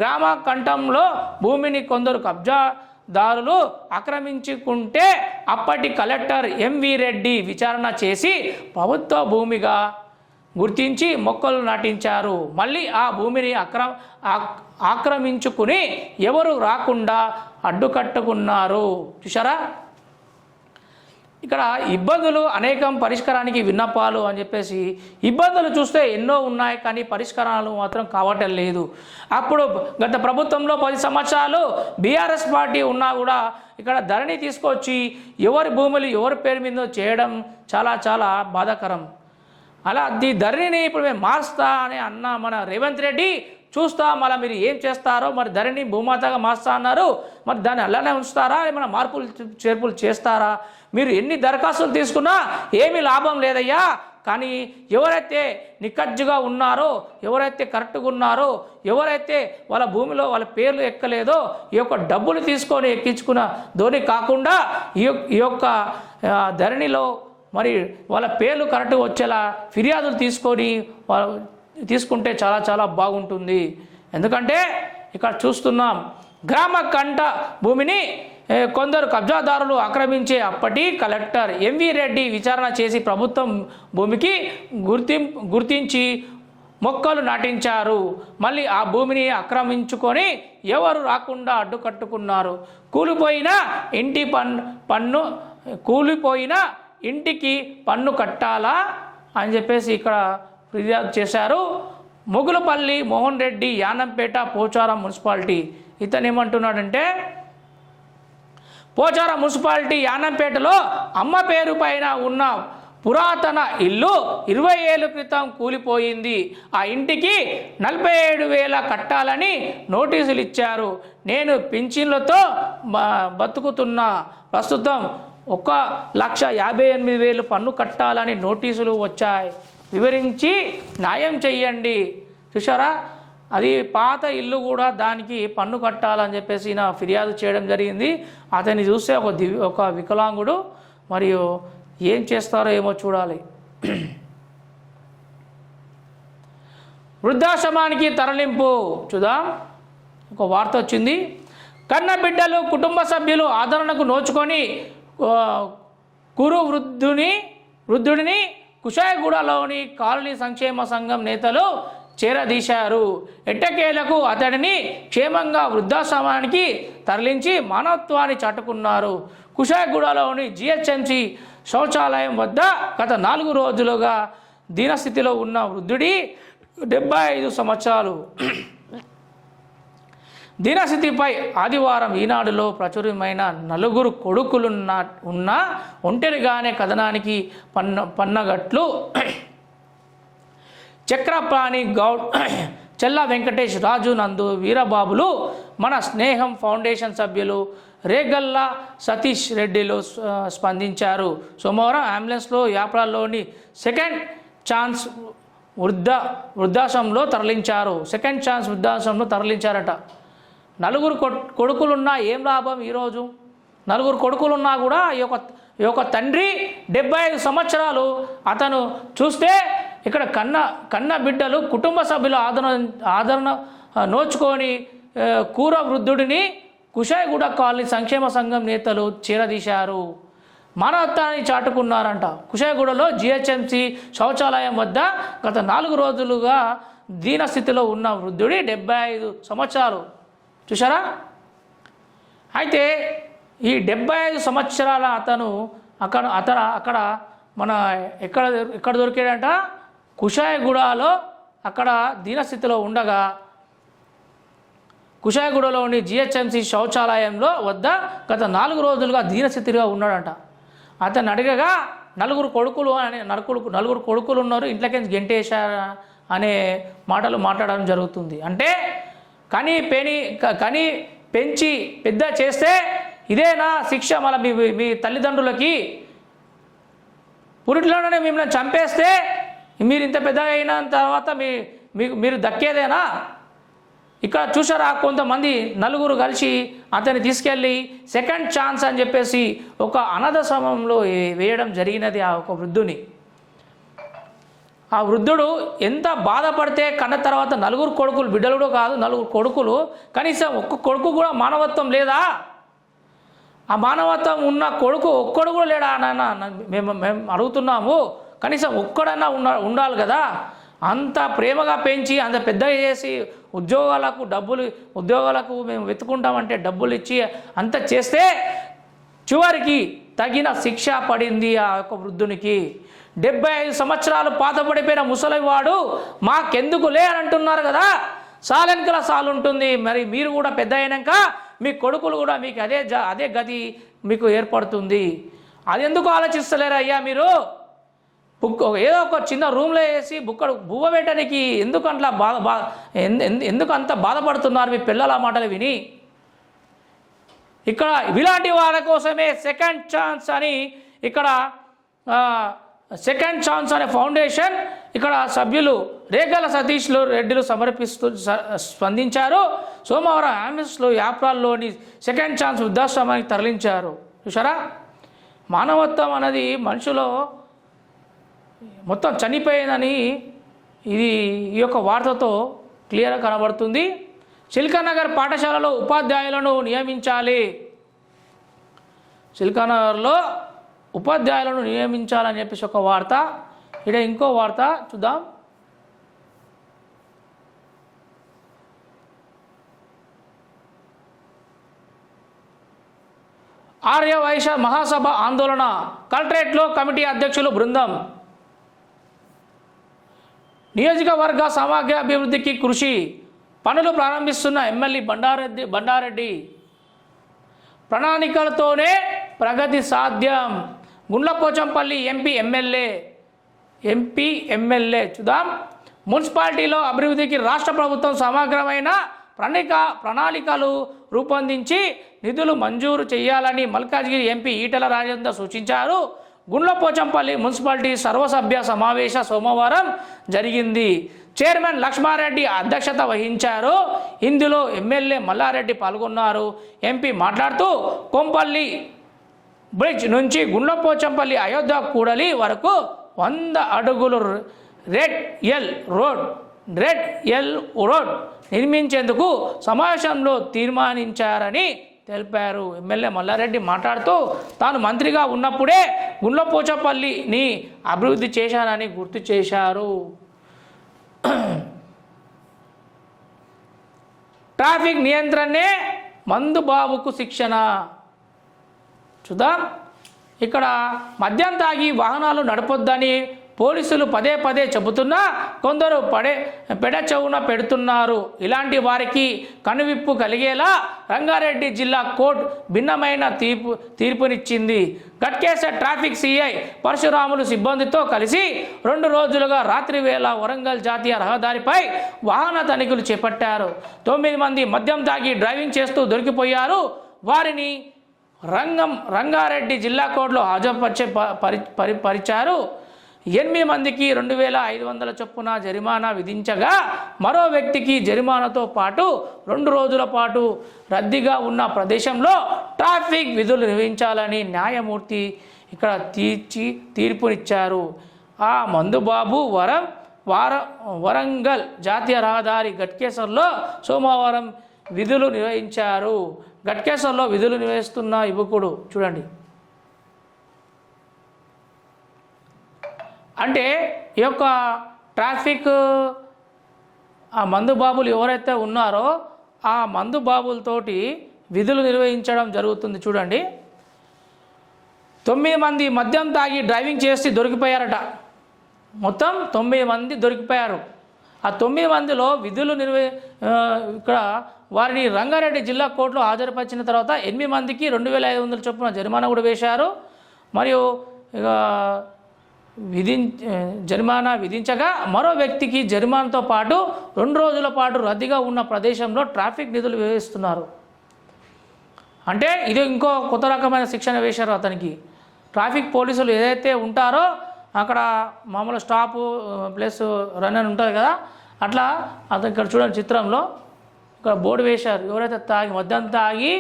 గ్రామ కంఠంలో భూమిని కొందరు కబ్జాదారులు ఆక్రమించుకుంటే అప్పటి కలెక్టర్ ఎంవి రెడ్డి విచారణ చేసి ప్రభుత్వ భూమిగా గుర్తించి మొక్కలు నాటించారు. మళ్ళీ ఆ భూమిని ఆక్రమించుకుని ఎవరు రాకుండా అడ్డుకట్టుకున్నారు. చూసారా, ఇక్కడ ఇబ్బందులు అనేకం, పరిష్కారానికి విన్నపాలు అని చెప్పేసి ఇబ్బందులు చూస్తే ఎన్నో ఉన్నాయి, కానీ పరిష్కారాలు మాత్రం కావటం లేదు. అప్పుడు గత ప్రభుత్వంలో 10 సంవత్సరాలు బీఆర్ఎస్ పార్టీ ఉన్నా కూడా ఇక్కడ ధరణి తీసుకొచ్చి ఎవరి భూములు ఎవరి పేరు మీద చేయడం చాలా చాలా బాధాకరం. అలా ధరణిని ఇప్పుడు మేము మారుస్తా అని అన్న మన రేవంత్ రెడ్డి చూస్తా, మళ్ళీ మీరు ఏం చేస్తారో, మరి ధరణి భూమాతగా మారుస్తా అన్నారు, మరి దాన్ని అలానే ఉంచుతారా, ఏమైనా మార్పులు చేర్పులు చేస్తారా? మీరు ఎన్ని దరఖాస్తులు తీసుకున్నా ఏమీ లాభం లేదయ్యా. కానీ ఎవరైతే నిక్కజ్జుగా ఉన్నారో, ఎవరైతే కరెక్ట్గా ఉన్నారో, ఎవరైతే వాళ్ళ భూమిలో వాళ్ళ పేర్లు ఎక్కలేదో, ఈ యొక్క డబ్బులు తీసుకొని ఎక్కించుకున్న ధోని కాకుండా ఈ యొక్క ధరణిలో మరి వాళ్ళ పేర్లు కరెక్ట్గా వచ్చేలా ఫిర్యాదులు తీసుకుంటే చాలా చాలా బాగుంటుంది. ఎందుకంటే ఇక్కడ చూస్తున్నాం, గ్రామ కంఠ భూమిని కొందరు కబ్జాదారులు ఆక్రమించే అప్పటి కలెక్టర్ ఎంవి రెడ్డి విచారణ చేసి ప్రభుత్వం భూమికి గుర్తించి మొక్కలు నాటించారు. మళ్ళీ ఆ భూమిని ఆక్రమించుకొని ఎవరు రాకుండా అడ్డుకట్టుకున్నారు. కూలిపోయిన ఇంటికి పన్ను కట్టాలా అని చెప్పేసి ఇక్కడ ఫిర్యాదు చేశారు. మొగులపల్లి మోహన్ రెడ్డి, యానంపేట, పోచారం మున్సిపాలిటీ. ఇతను ఏమంటున్నాడంటే, పోచారం మున్సిపాలిటీ యానంపేటలో అమ్మ పేరు పైన ఉన్న పురాతన ఇల్లు 20 ఏళ్ల క్రితం కూలిపోయింది. ఆ ఇంటికి 47,000 కట్టాలని నోటీసులు ఇచ్చారు. నేను పింఛన్లతో బతుకుతున్నా, ప్రస్తుతం 1,58,000 పన్ను కట్టాలని నోటీసులు వచ్చాయి. వివరించి న్యాయం చెయ్యండి. చూసారా, అది పాత ఇల్లు కూడా దానికి పన్ను కట్టాలని చెప్పేసి నా ఫిర్యాదు చేయడం జరిగింది. అతన్ని చూస్తే ఒక వికలాంగుడు, మరియు ఏం చేస్తారో ఏమో చూడాలి. వృద్ధాశ్రమానికి తరలింపు చూద్దాం. ఒక వార్త వచ్చింది. కన్న బిడ్డలు కుటుంబ సభ్యులు ఆదరణకు నోచుకొని కురు వృద్ధుడిని కుషాయగూడలోని కాలనీ సంక్షేమ సంఘం నేతలు చేరదీశారు. ఎట్టకేలకు అతడిని క్షేమంగా వృద్ధాశ్రమానికి తరలించి మానవత్వాన్ని చాటుకున్నారు. కుషాయగూడలోని జిహెచ్ఎంసి శౌచాలయం వద్ద గత 4 రోజులుగా దీనస్థితిలో ఉన్న వృద్ధుడి 75 సంవత్సరాలు దీనస్థితిపై ఆదివారం ఈనాడులో ప్రచురమైన 4 కొడుకులున్న ఒంటరిగానే కథనానికి పన్నగట్లు చక్రపాణి గౌడ్, చెల్ల వెంకటేష్, రాజు, నందు, వీరబాబులు మన స్నేహం ఫౌండేషన్ సభ్యులు రేగల్లా సతీష్ రెడ్డిలు స్పందించారు. సోమవారం అంబులెన్స్లో యాప్రాల్లోని సెకండ్ ఛాన్స్ వృద్ధాశ్రమంలో తరలించారు. సెకండ్ ఛాన్స్ వృద్ధాశ్రమంలో తరలించారట. 4 కొడుకులున్నా ఏం లాభం? ఈరోజు 4 కొడుకులున్నా కూడా ఈ యొక్క తండ్రి 75 సంవత్సరాలు. అతను చూస్తే ఇక్కడ కన్న బిడ్డలు కుటుంబ సభ్యుల ఆదరణ నోచుకొని కూర వృద్ధుడిని కుషాయగూడ కాలనీ సంక్షేమ సంఘం నేతలు చేరదీశారు. మానవత్వాన్ని చాటుకున్నారంట. కుషాయగూడలో జిహెచ్ఎంసి శౌచాలయం వద్ద గత 4 రోజులుగా దీనస్థితిలో ఉన్న వృద్ధుడి 75 సంవత్సరాలు. చూసారా? అయితే ఈ 75 సంవత్సరాల అతను అక్కడ మన ఎక్కడ దొరికాడంట? కుషాయగూడలో అక్కడ దీనస్థితిలో ఉండగా కుషాయగూడలోని జిహెచ్ఎంసి శౌచాలయంలో వద్ద గత 4 రోజులుగా దీనస్థితిగా ఉన్నాడంట. అతను అడగగా 4 కొడుకులు ఉన్నారు, ఇంట్లోకి గెంటేశారు అనే మాటలు మాట్లాడడం జరుగుతుంది. అంటే కని పెంచి పెద్ద చేస్తే ఇదేనా శిక్ష? మళ్ళీ మీ తల్లిదండ్రులకి పురిట్లోనే మిమ్మల్ని చంపేస్తే మీరు ఇంత పెద్దగా అయిన తర్వాత మీరు దక్కేదేనా? ఇక్కడ చూసారా, కొంతమంది 4 కలిసి అతన్ని తీసుకెళ్ళి సెకండ్ ఛాన్స్ అని చెప్పేసి ఒక అనాథాశ్రమంలో వేయడం జరిగినది. ఆ ఒక వృద్ధుని, ఆ వృద్ధుడు ఎంత బాధపడితే కన్న తర్వాత 4 కొడుకులు, బిడ్డలు కూడా కాదు 4 కొడుకులు, కనీసం ఒక్క కొడుకు కూడా మానవత్వం లేదా? ఆ మానవత్వం ఉన్న కొడుకు ఒక్కడు కూడా లేడా నాన్న? మేము అడుగుతున్నాము. కనీసం ఒక్కడన్నా ఉండాలి కదా. అంత ప్రేమగా పెంచి అంత పెద్దగా చేసి ఉద్యోగాలకు మేము వెతుకుంటామంటే డబ్బులు ఇచ్చి అంత చేస్తే చివరికి తగిన శిక్ష పడింది ఆ యొక్క వృద్ధునికి. 75 సంవత్సరాలు పాతపడిపోయిన ముసలివాడు మాకెందుకులే అని అంటున్నారు కదా. సాలెనకల సాలు ఉంటుంది. మరి మీరు కూడా పెద్ద అయినాక మీ కొడుకులు కూడా మీకు అదే గతి మీకు ఏర్పడుతుంది. అది ఎందుకు ఆలోచిస్తలేరు అయ్యా మీరు? ఏదో ఒక చిన్న రూమ్లో వేసి బువ్వ పెట్టడానికి ఎందుకు అంత బాధపడుతున్నారు మీ పిల్లల మాటలు విని? ఇక్కడ ఇలాంటి వాళ్ళ కోసమే సెకండ్ ఛాన్స్ అని ఇక్కడ సెకండ్ ఛాన్స్ అనే ఫౌండేషన్ ఇక్కడ సభ్యులు రేగల సతీష్ రెడ్డిలు స్పందించారు. సోమవారం అంబులెన్స్లో యాప్రాల్లోని సెకండ్ ఛాన్స్ వృద్ధాశ్రమానికి తరలించారు. చూసారా, మానవత్వం అనేది మనుషులో మొత్తం చనిపోయిందని ఈ యొక్క వార్తతో క్లియర్గా కనబడుతుంది. చిల్కానగర్ పాఠశాలలో ఉపాధ్యాయులను నియమించాలి. చిల్కానగర్లో ఉపాధ్యాయులను నియమించాలని చెప్పేసి ఒక వార్త. ఇక్కడ ఇంకో వార్త చూద్దాం. ఆర్య వైశ్య మహాసభ ఆందోళన, కలెక్టరేట్లో కమిటీ అధ్యక్షులు బృందం. నియోజకవర్గ సమగ్ర అభివృద్ధికి కృషి, పనులు ప్రారంభిస్తున్న ఎమ్మెల్యే బండారెడ్డి. ప్రణాళికలతోనే ప్రగతి సాధ్యం. గుండ్లపోచంపల్లి ఎంపీ ఎమ్మెల్యే చూద్దాం. మున్సిపాలిటీలో అభివృద్ధికి రాష్ట్ర ప్రభుత్వం సమగ్రమైన ప్రణాళికలు రూపొందించి నిధులు మంజూరు చేయాలని మల్కాజ్గిరి ఎంపీ ఈటెల రాజేందర్ సూచించారు. గుండ్లపోచంపల్లి మున్సిపాలిటీ సర్వసభ్య సమావేశ సోమవారం జరిగింది. చైర్మన్ లక్ష్మారెడ్డి అధ్యక్షత వహించారు. ఇందులో ఎమ్మెల్యే మల్లారెడ్డి పాల్గొన్నారు. ఎంపీ మాట్లాడుతూ కొంపల్లి బ్రిడ్జ్ నుంచి గుండ్లపోచంపల్లి అయోధ్య కూడలి వరకు 100 అడుగులు radial road radial road నిర్మించేందుకు సమావేశంలో తీర్మానించారని తెలిపారు. ఎమ్మెల్యే మల్లారెడ్డి మాట్లాడుతూ తాను మంత్రిగా ఉన్నప్పుడే గుండ్లపోచపల్లిని అభివృద్ధి చేశానని గుర్తు చేశారు. ట్రాఫిక్ నియంత్రణే మందుబాబుకు శిక్షణ. చూద్దాం, ఇక్కడ మద్యం తాగి వాహనాలు నడపొద్దని పోలీసులు పదే పదే చెబుతున్నా కొందరు పెడ చెవున పెడుతున్నారు. ఇలాంటి వారికి కనువిప్పు కలిగేలా రంగారెడ్డి జిల్లా కోర్టు భిన్నమైన తీర్పునిచ్చింది. గట్కేసర్ ట్రాఫిక్ సిఐ పరశురాములు సిబ్బందితో కలిసి 2 రోజులుగా రాత్రి వేళ వరంగల్ జాతీయ రహదారిపై వాహన తనిఖీలు చేపట్టారు. 9 మంది మద్యం తాగి డ్రైవింగ్ చేస్తూ దొరికిపోయారు. వారిని రంగారెడ్డి జిల్లా కోర్టులో హాజరుపరిచారు. 8 మందికి 2,500 చొప్పున జరిమానా విధించగా మరో వ్యక్తికి జరిమానాతో పాటు 2 రోజుల పాటు రద్దీగా ఉన్న ప్రదేశంలో ట్రాఫిక్ విధులు నిర్వహించాలని న్యాయమూర్తి ఇక్కడ తీర్పునిచ్చారు. ఆ మందుబాబు వరంగల్ జాతీయ రహదారి గట్కేసర్లో సోమవారం విధులు నిర్వహించారు. గట్కేసర్లో విధులు నిర్వహిస్తున్న యువకుడు చూడండి. అంటే ఈ యొక్క ట్రాఫిక్ ఆ మందుబాబులు ఎవరైతే ఉన్నారో ఆ మందుబాబులతోటి విధులు నిర్వహించడం జరుగుతుంది. చూడండి, 9 మంది మద్యం తాగి డ్రైవింగ్ చేసి దొరికిపోయారట. మొత్తం 9 మంది దొరికిపోయారు. ఆ 9 మందిలో విధులు ఇక్కడ వారిని రంగారెడ్డి జిల్లా కోర్టులో హాజరుపరిచిన తర్వాత 8 మందికి 2,500 చొప్పున జరిమానా కూడా వేశారు. మరియు ఇక జరిమానా విధించగా మరో వ్యక్తికి జరిమానాతో పాటు 2 రోజుల పాటు రద్దీగా ఉన్న ప్రదేశంలో ట్రాఫిక్ విధులు నిర్వహిస్తున్నారు. అంటే ఇది ఇంకో కొత్త రకమైన శిక్షణ వేశారు అతనికి. ట్రాఫిక్ పోలీసులు ఏదైతే ఉంటారో అక్కడ మామూలు స్టాపు ప్లస్ రన్ అని ఉంటుంది కదా, అట్లా అతను ఇక్కడ చూడండి చిత్రంలో ఇక్కడ బోర్డు వేశారు. ఎవరైతే మద్యం తాగి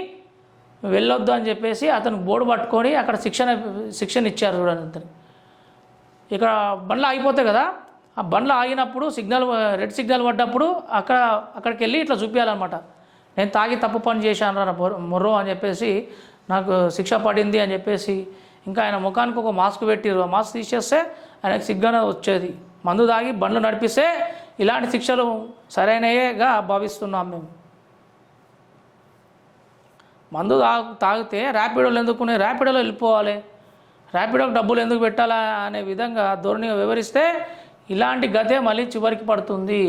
వెళ్ళొద్దు అని చెప్పేసి అతను బోర్డు పట్టుకొని అక్కడ శిక్షణ ఇచ్చారు. చూడండి, అతను ఇక్కడ బండ్లు ఆగిపోతాయి కదా, ఆ బండ్లు ఆగినప్పుడు రెడ్ సిగ్నల్ పడ్డప్పుడు అక్కడికి వెళ్ళి ఇట్లా చూపించాలన్నమాట. నేను తాగి తప్పు పని చేశాను రా మొర్రో అని చెప్పేసి నాకు శిక్ష పడింది అని చెప్పేసి. ఇంకా ఆయన ముఖానికి ఒక మాస్క్ పెట్టిరు. ఆ మాస్క్ తీసేస్తే ఆయనకు సిగ్గానే వచ్చేది. మందు తాగి బండ్లు నడిపిస్తే ఇలాంటి శిక్షలు సరైనయేగా భావిస్తున్నాం మేము. మందు తాగితే ర్యాపిడోలు ఎందుకునే, ర్యాపిడోలో వెళ్ళిపోవాలి, ర్యాపిడోకి డబ్బులు ఎందుకు పెట్టాలా అనే విధంగా ధోరణిగా వివరిస్తే ఇలాంటి గతే మళ్ళీ చివరికి పడుతుంది.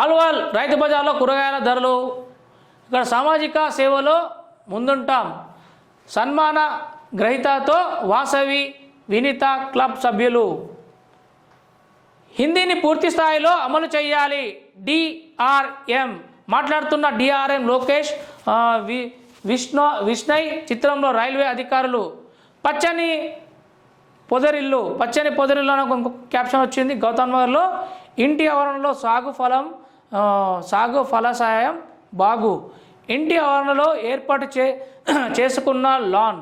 అల్వాల్ రైతు బజార్లో కూరగాయల ధరలు. ఇక్కడ సామాజిక సేవలో ముందుంటాం సన్మాన గ్రహీతతో వాసవి వినీత క్లబ్ సభ్యులు. హిందీని పూర్తి స్థాయిలో అమలు చేయాలి డిఆర్ఎం. మాట్లాడుతున్న డిఆర్ఎం లోకేష్ విష్ణయ్ చిత్రంలో రైల్వే అధికారులు. పచ్చని పొదరిల్లు అని ఇంకొక క్యాప్షన్ వచ్చింది. గౌతమ్ నగర్లో ఇంటి ఆవరణలో సాగు ఫలసాయం బాగు. ఇంటి ఆవరణలో ఏర్పాటు చేసుకున్న లాన్.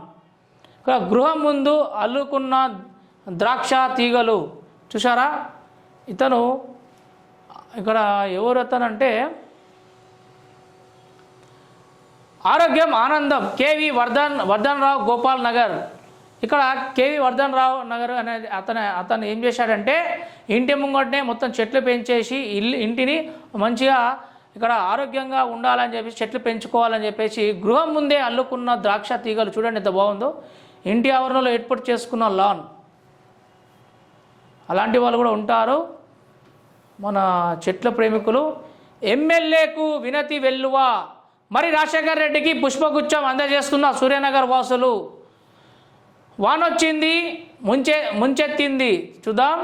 గృహం ముందు అల్లుకున్న ద్రాక్ష తీగలు. చూసారా, ఇతను ఇక్కడ ఎవరు అతనంటే ఆరోగ్యం ఆనందం కేవి వర్ధన్ రావు గోపాల్ నగర్. ఇక్కడ కేవి వర్ధన్ రావు నగర్ అనే అతను ఏం చేశాడంటే ఇంటి ముంగటనే మొత్తం చెట్లు పెంచేసి ఇంటిని మంచిగా ఇక్కడ ఆరోగ్యంగా ఉండాలని చెప్పేసి చెట్లు పెంచుకోవాలని చెప్పేసి గృహం ముందే అల్లుకున్న ద్రాక్ష తీగలు. చూడండి ఎంత బాగుందో. ఇంటి ఆవరణలో ఏర్పాటు చేసుకున్న లాన్. అలాంటి వాళ్ళు కూడా ఉంటారు మన చెట్ల ప్రేమికులు. ఎమ్మెల్యేకు వినతి వెల్లువ. మరి రాజశేఖర్ రెడ్డికి పుష్పగుచ్చం అందజేస్తున్న సూర్యనగర్ వాసులు. వానొచ్చింది ముంచెత్తింది. చూద్దాం,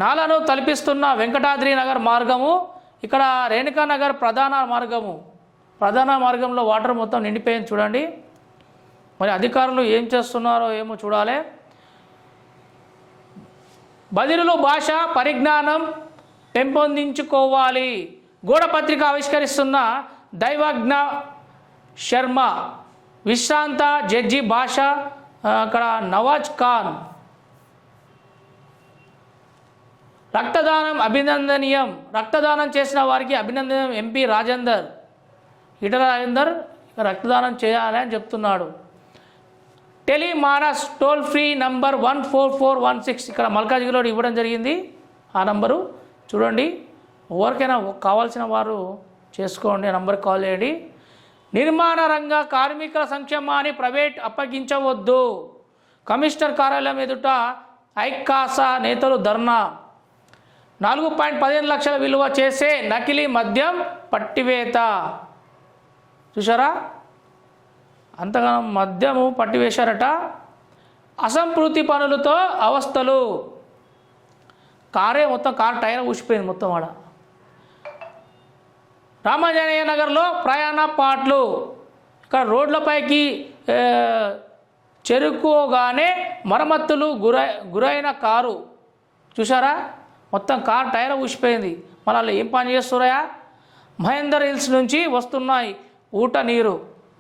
నాలను తలపిస్తున్న వెంకటాద్రి నగర్ మార్గము. ఇక్కడ రేణుకానగర్ ప్రధాన మార్గంలో వాటర్ మొత్తం నిండిపోయింది. చూడండి, మరి అధికారులు ఏం చేస్తున్నారో ఏమో చూడాలి. బదిలీలు భాష పరిజ్ఞానం పెంపొందించుకోవాలి. గోడ పత్రిక ఆవిష్కరిస్తున్న దైవజ్ఞ శర్మ. విశ్రాంత జడ్జి బాషా, అక్కడ నవాజ్ ఖాన్. రక్తదానం అభినందనీయం, రక్తదానం చేసిన వారికి అభినందనీయం. ఎంపీ రాజేందర్, ఈటల రాజేందర్ రక్తదానం చేయాలి అని చెప్తున్నాడు. టెలిమానస్ టోల్ ఫ్రీ నంబర్ 14416 ఇక్కడ మల్కాజ్గిరిలో ఇవ్వడం జరిగింది. ఆ నంబరు చూడండి, ఎవరికైనా కావాల్సిన వారు చేసుకోండి, ఆ నంబర్కి కాల్ చేయండి. నిర్మాణ రంగ కార్మికుల సంక్షేమాన్ని ప్రైవేట్ అప్పగించవద్దు, కమిషనర్ కార్యాలయం ఎదుట ఐకాసా నేతలు ధర్నా. 4.15 లక్షల విలువ చేసే నకిలీ మద్యం పట్టివేత. చూసారా, అంతగానో మద్యము పట్టివేశారట. అసంపూర్తి పనులతో అవస్థలు, కారే మొత్తం కారు టైర్ ఊసిపోయింది మొత్తం ఆడ. రామాంజనేయ నగర్లో ప్రయాణ పాటలు, ఇక్కడ రోడ్లపైకి చేరుకోగానే మరమ్మతులు గురైన కారు. చూసారా, మొత్తం కారు టైర్ ఊసిపోయింది. మళ్ళీ ఏం పని చేస్తున్నాయా? మహేందర్ హిల్స్ నుంచి వస్తున్నాయి ఊట నీరు.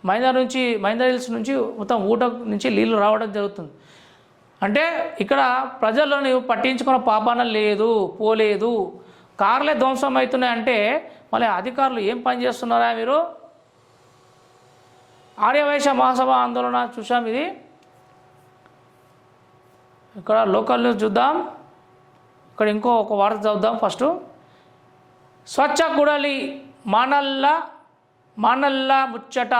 మహేందర్ హిల్స్ నుంచి మొత్తం ఊట నుంచి నీళ్ళు రావడం జరుగుతుంది. అంటే ఇక్కడ ప్రజలను పట్టించుకున్న పాపాన లేదు, పోలేదు, కార్లే ధ్వంసం అవుతున్నాయి. అంటే మళ్ళీ అధికారులు ఏం పని చేస్తున్నారా మీరు? ఆర్యవైశ్య మహాసభ ఆందోళన చూసాం. ఇది ఇక్కడ లోకల్ న్యూస్ చూద్దాం. ఇక్కడ ఒక వార్త చదువుదాం ఫస్ట్. స్వచ్ఛ కూడలి మానల్ల ముచ్చట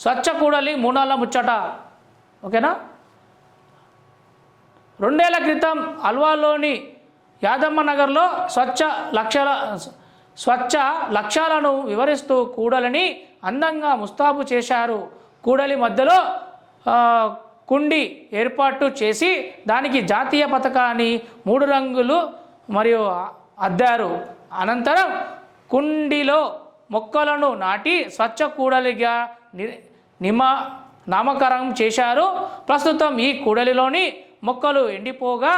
స్వచ్ఛ కూడలి మూనాల ముచ్చట. ఓకేనా? 2 ఏళ్ల క్రితం అల్వాలోని యాదమ్మ నగర్లో స్వచ్ఛ లక్ష్యాలను వివరిస్తూ కూడలిని అందంగా ముస్తాబు చేశారు. కూడలి మధ్యలో కుండి ఏర్పాటు చేసి దానికి జాతీయ పతాకాన్ని 3 రంగులు మరియు అద్దారు. అనంతరం కుండిలో మొక్కలను నాటి స్వచ్ఛ కూడలిగా నామకరణం చేశారు. ప్రస్తుతం ఈ కూడలిలోని మొక్కలు ఎండిపోగా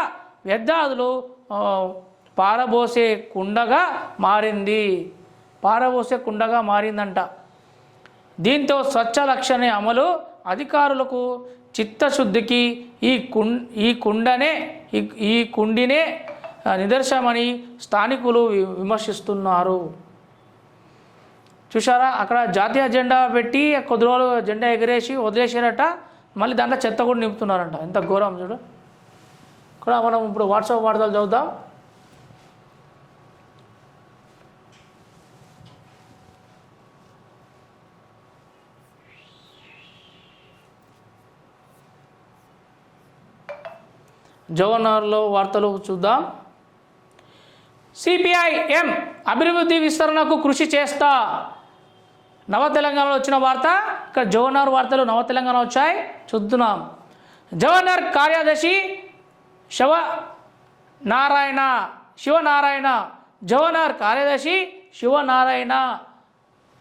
వ్యర్థాదులు పారబోసే కుండగా మారిందంట. దీంతో స్వచ్ఛ లక్ష్యాన్ని అమలు అధికారులకు చిత్తశుద్ధికి ఈ కుండినే నిదర్శనమని స్థానికులు విమర్శిస్తున్నారు. చూసారా, అక్కడ జాతీయ జెండా పెట్టి కొద్ది రోజులు జెండా ఎగరేసి వదిలేసారట. మళ్ళీ దాంట్లో చెత్త కూడా నింపుతున్నారంట. ఎంత ఘోరం చూడు. ఇక్కడ మనం ఇప్పుడు వాట్సాప్ వార్తలు చదువుదాం. జవహర్లో వార్తలు చూద్దాం. సిపిఐఎం అభివృద్ధి విస్తరణకు కృషి చేస్తా. నవ తెలంగాణలో వచ్చిన వార్త. ఇక్కడ జవహర్ వార్తలు నవ తెలంగాణ వచ్చాయి, చూద్దాం. జవహర్ కార్యదర్శి శివనారాయణ జవహర్ కార్యదర్శి శివనారాయణ.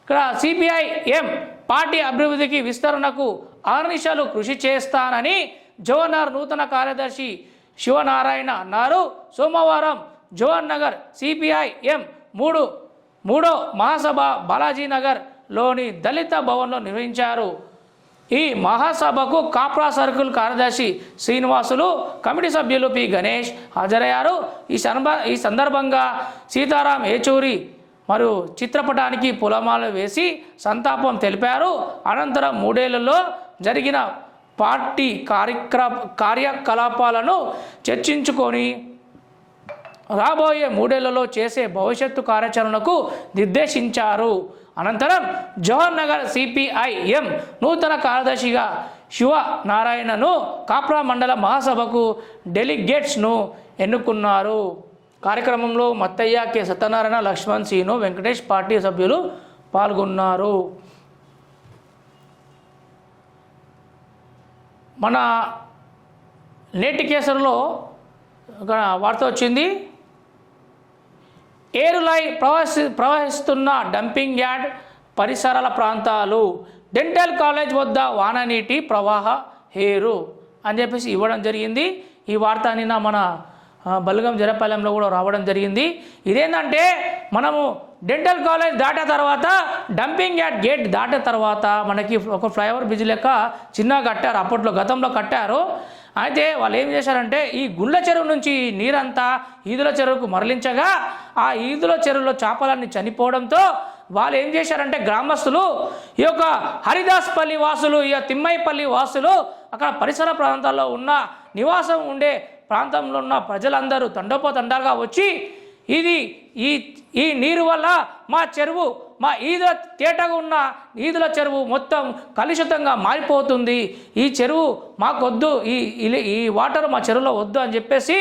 ఇక్కడ సిపిఐఎం పార్టీ అభివృద్ధికి విస్తరణకు అహర్నిశలు కృషి చేస్తానని జవహర్ నూతన కార్యదర్శి శివనారాయణ అన్నారు. సోమవారం జవహర్ నగర్ సిపిఐఎం మూడో మహాసభ బాలాజీనగర్లోని దళిత భవన్లో నిర్వహించారు. ఈ మహాసభకు కాప్రా సర్కిల్ కార్యదర్శి శ్రీనివాసులు, కమిటీ సభ్యులు పి గణేష్ హాజరయ్యారు. ఈ సందర్భంగా సీతారాం ఏచూరి మరియు చిత్రపటానికి పూలమాల వేసి సంతాపం తెలిపారు. అనంతరం 3 ఏళ్లలో జరిగిన పార్టీ కార్యకలాపాలను చర్చించుకొని రాబోయే 3 ఏళ్లలో చేసే భవిష్యత్తు కార్యాచరణకు నిర్దేశించారు. అనంతరం జవహర్ నగర్ సిపిఐఎం నూతన కార్యదర్శిగా శివనారాయణను కాప్రా మండల మహాసభకు డెలిగేట్స్ను ఎన్నుకున్నారు. కార్యక్రమంలో మత్తయ్య, కె సత్యనారాయణ, లక్ష్మణ్, సీను, వెంకటేష్ పార్టీ సభ్యులు పాల్గొన్నారు. మన నేటి కేసులో వార్త వచ్చింది. ఏరులై ప్రవహిస్తున్న డంపింగ్ యార్డ్ పరిసరాల ప్రాంతాలు, డెంటల్ కాలేజ్ వద్ద వాననీటి ప్రవాహ హేరు అని చెప్పేసి ఇవ్వడం జరిగింది. ఈ వార్త నిన్న మన బల్గం జనపాలెంలో కూడా రావడం జరిగింది. ఇదేంటంటే మనము డెంటల్ కాలేజ్ దాటిన తర్వాత డంపింగ్ యార్డ్ గేట్ దాటిన తర్వాత మనకి ఒక ఫ్లైఓవర్ బ్రిడ్జ్ లెక్క చిన్నగా కట్టారు, అప్పట్లో గతంలో కట్టారు. అయితే వాళ్ళు ఏం చేశారంటే ఈ గుండ్ల చెరువు నుంచి నీరంతా ఈదుల చెరువుకు మరలించగా ఆ ఈదుల చెరువులో చేపలన్నీ చనిపోవడంతో వాళ్ళు ఏం చేశారంటే గ్రామస్తులు ఈ యొక్క హరిదాస్పల్లి వాసులు, ఈ తిమ్మైపల్లి వాసులు, అక్కడ పరిసర ప్రాంతాల్లో ఉన్న నివాసం ఉండే ప్రాంతంలో ఉన్న ప్రజలందరూ తండోపతండాలుగా వచ్చి ఈ నీరు వల్ల మా చెరువు, మా ఈదుల తేటగా ఉన్న ఈదుల చెరువు మొత్తం కలుషితంగా మారిపోతుంది, ఈ చెరువు మాకొద్దు, ఈ వాటర్ మా చెరువులో వద్దు అని చెప్పేసి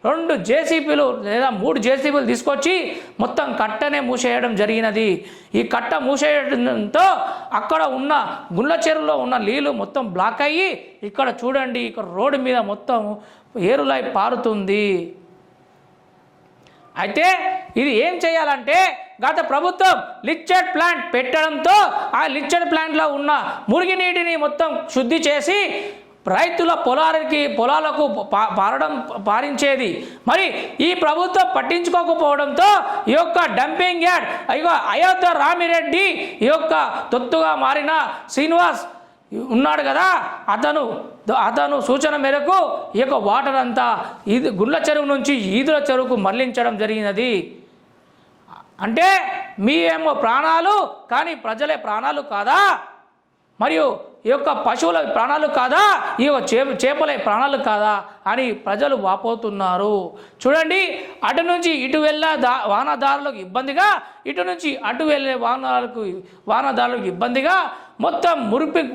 2 జేసీబీలు లేదా 3 జేసీబీలు తీసుకొచ్చి మొత్తం కట్టనే మూసేయడం జరిగినది. ఈ కట్ట మూసేయడంతో అక్కడ ఉన్న గుండ్ల చెరువులో ఉన్న నీళ్ళు మొత్తం బ్లాక్ అయ్యి ఇక్కడ చూడండి, ఇక్కడ రోడ్డు మీద మొత్తం ఏరులై పారుతుంది. అయితే ఇది ఏం చేయాలంటే గత ప్రభుత్వం లిక్విడ్ ప్లాంట్ పెట్టడంతో ఆ లిక్విడ్ ప్లాంట్లో ఉన్న మురికి నీటిని మొత్తం శుద్ధి చేసి రైతుల పొలాలకు పారించేది. మరి ఈ ప్రభుత్వం పట్టించుకోకపోవడంతో ఈ యొక్క డంపింగ్ యార్డ్ అయోధ్య రామిరెడ్డి ఈ యొక్క తొత్తుగా మారిన శ్రీనివాస్ ఉన్నాడు కదా, అతను సూచన మేరకు ఈ యొక్క వాటర్ అంతా గుండ్ల చెరువు నుంచి ఈదుల చెరువుకు మరలించడం జరిగినది. అంటే మీ ఏమో ప్రాణాలు కానీ ప్రజలే ప్రాణాలు కాదా, మరియు ఈ యొక్క పశువుల ప్రాణాలు కాదా, ఈ యొక్క చేపల ప్రాణాలు కాదా అని ప్రజలు వాపోతున్నారు. చూడండి, అటు నుంచి ఇటు వెళ్ళే వాహనదారులకు ఇబ్బందిగా, ఇటు నుంచి అటు వెళ్ళే వాహనదారులకు ఇబ్బందిగా మొత్తం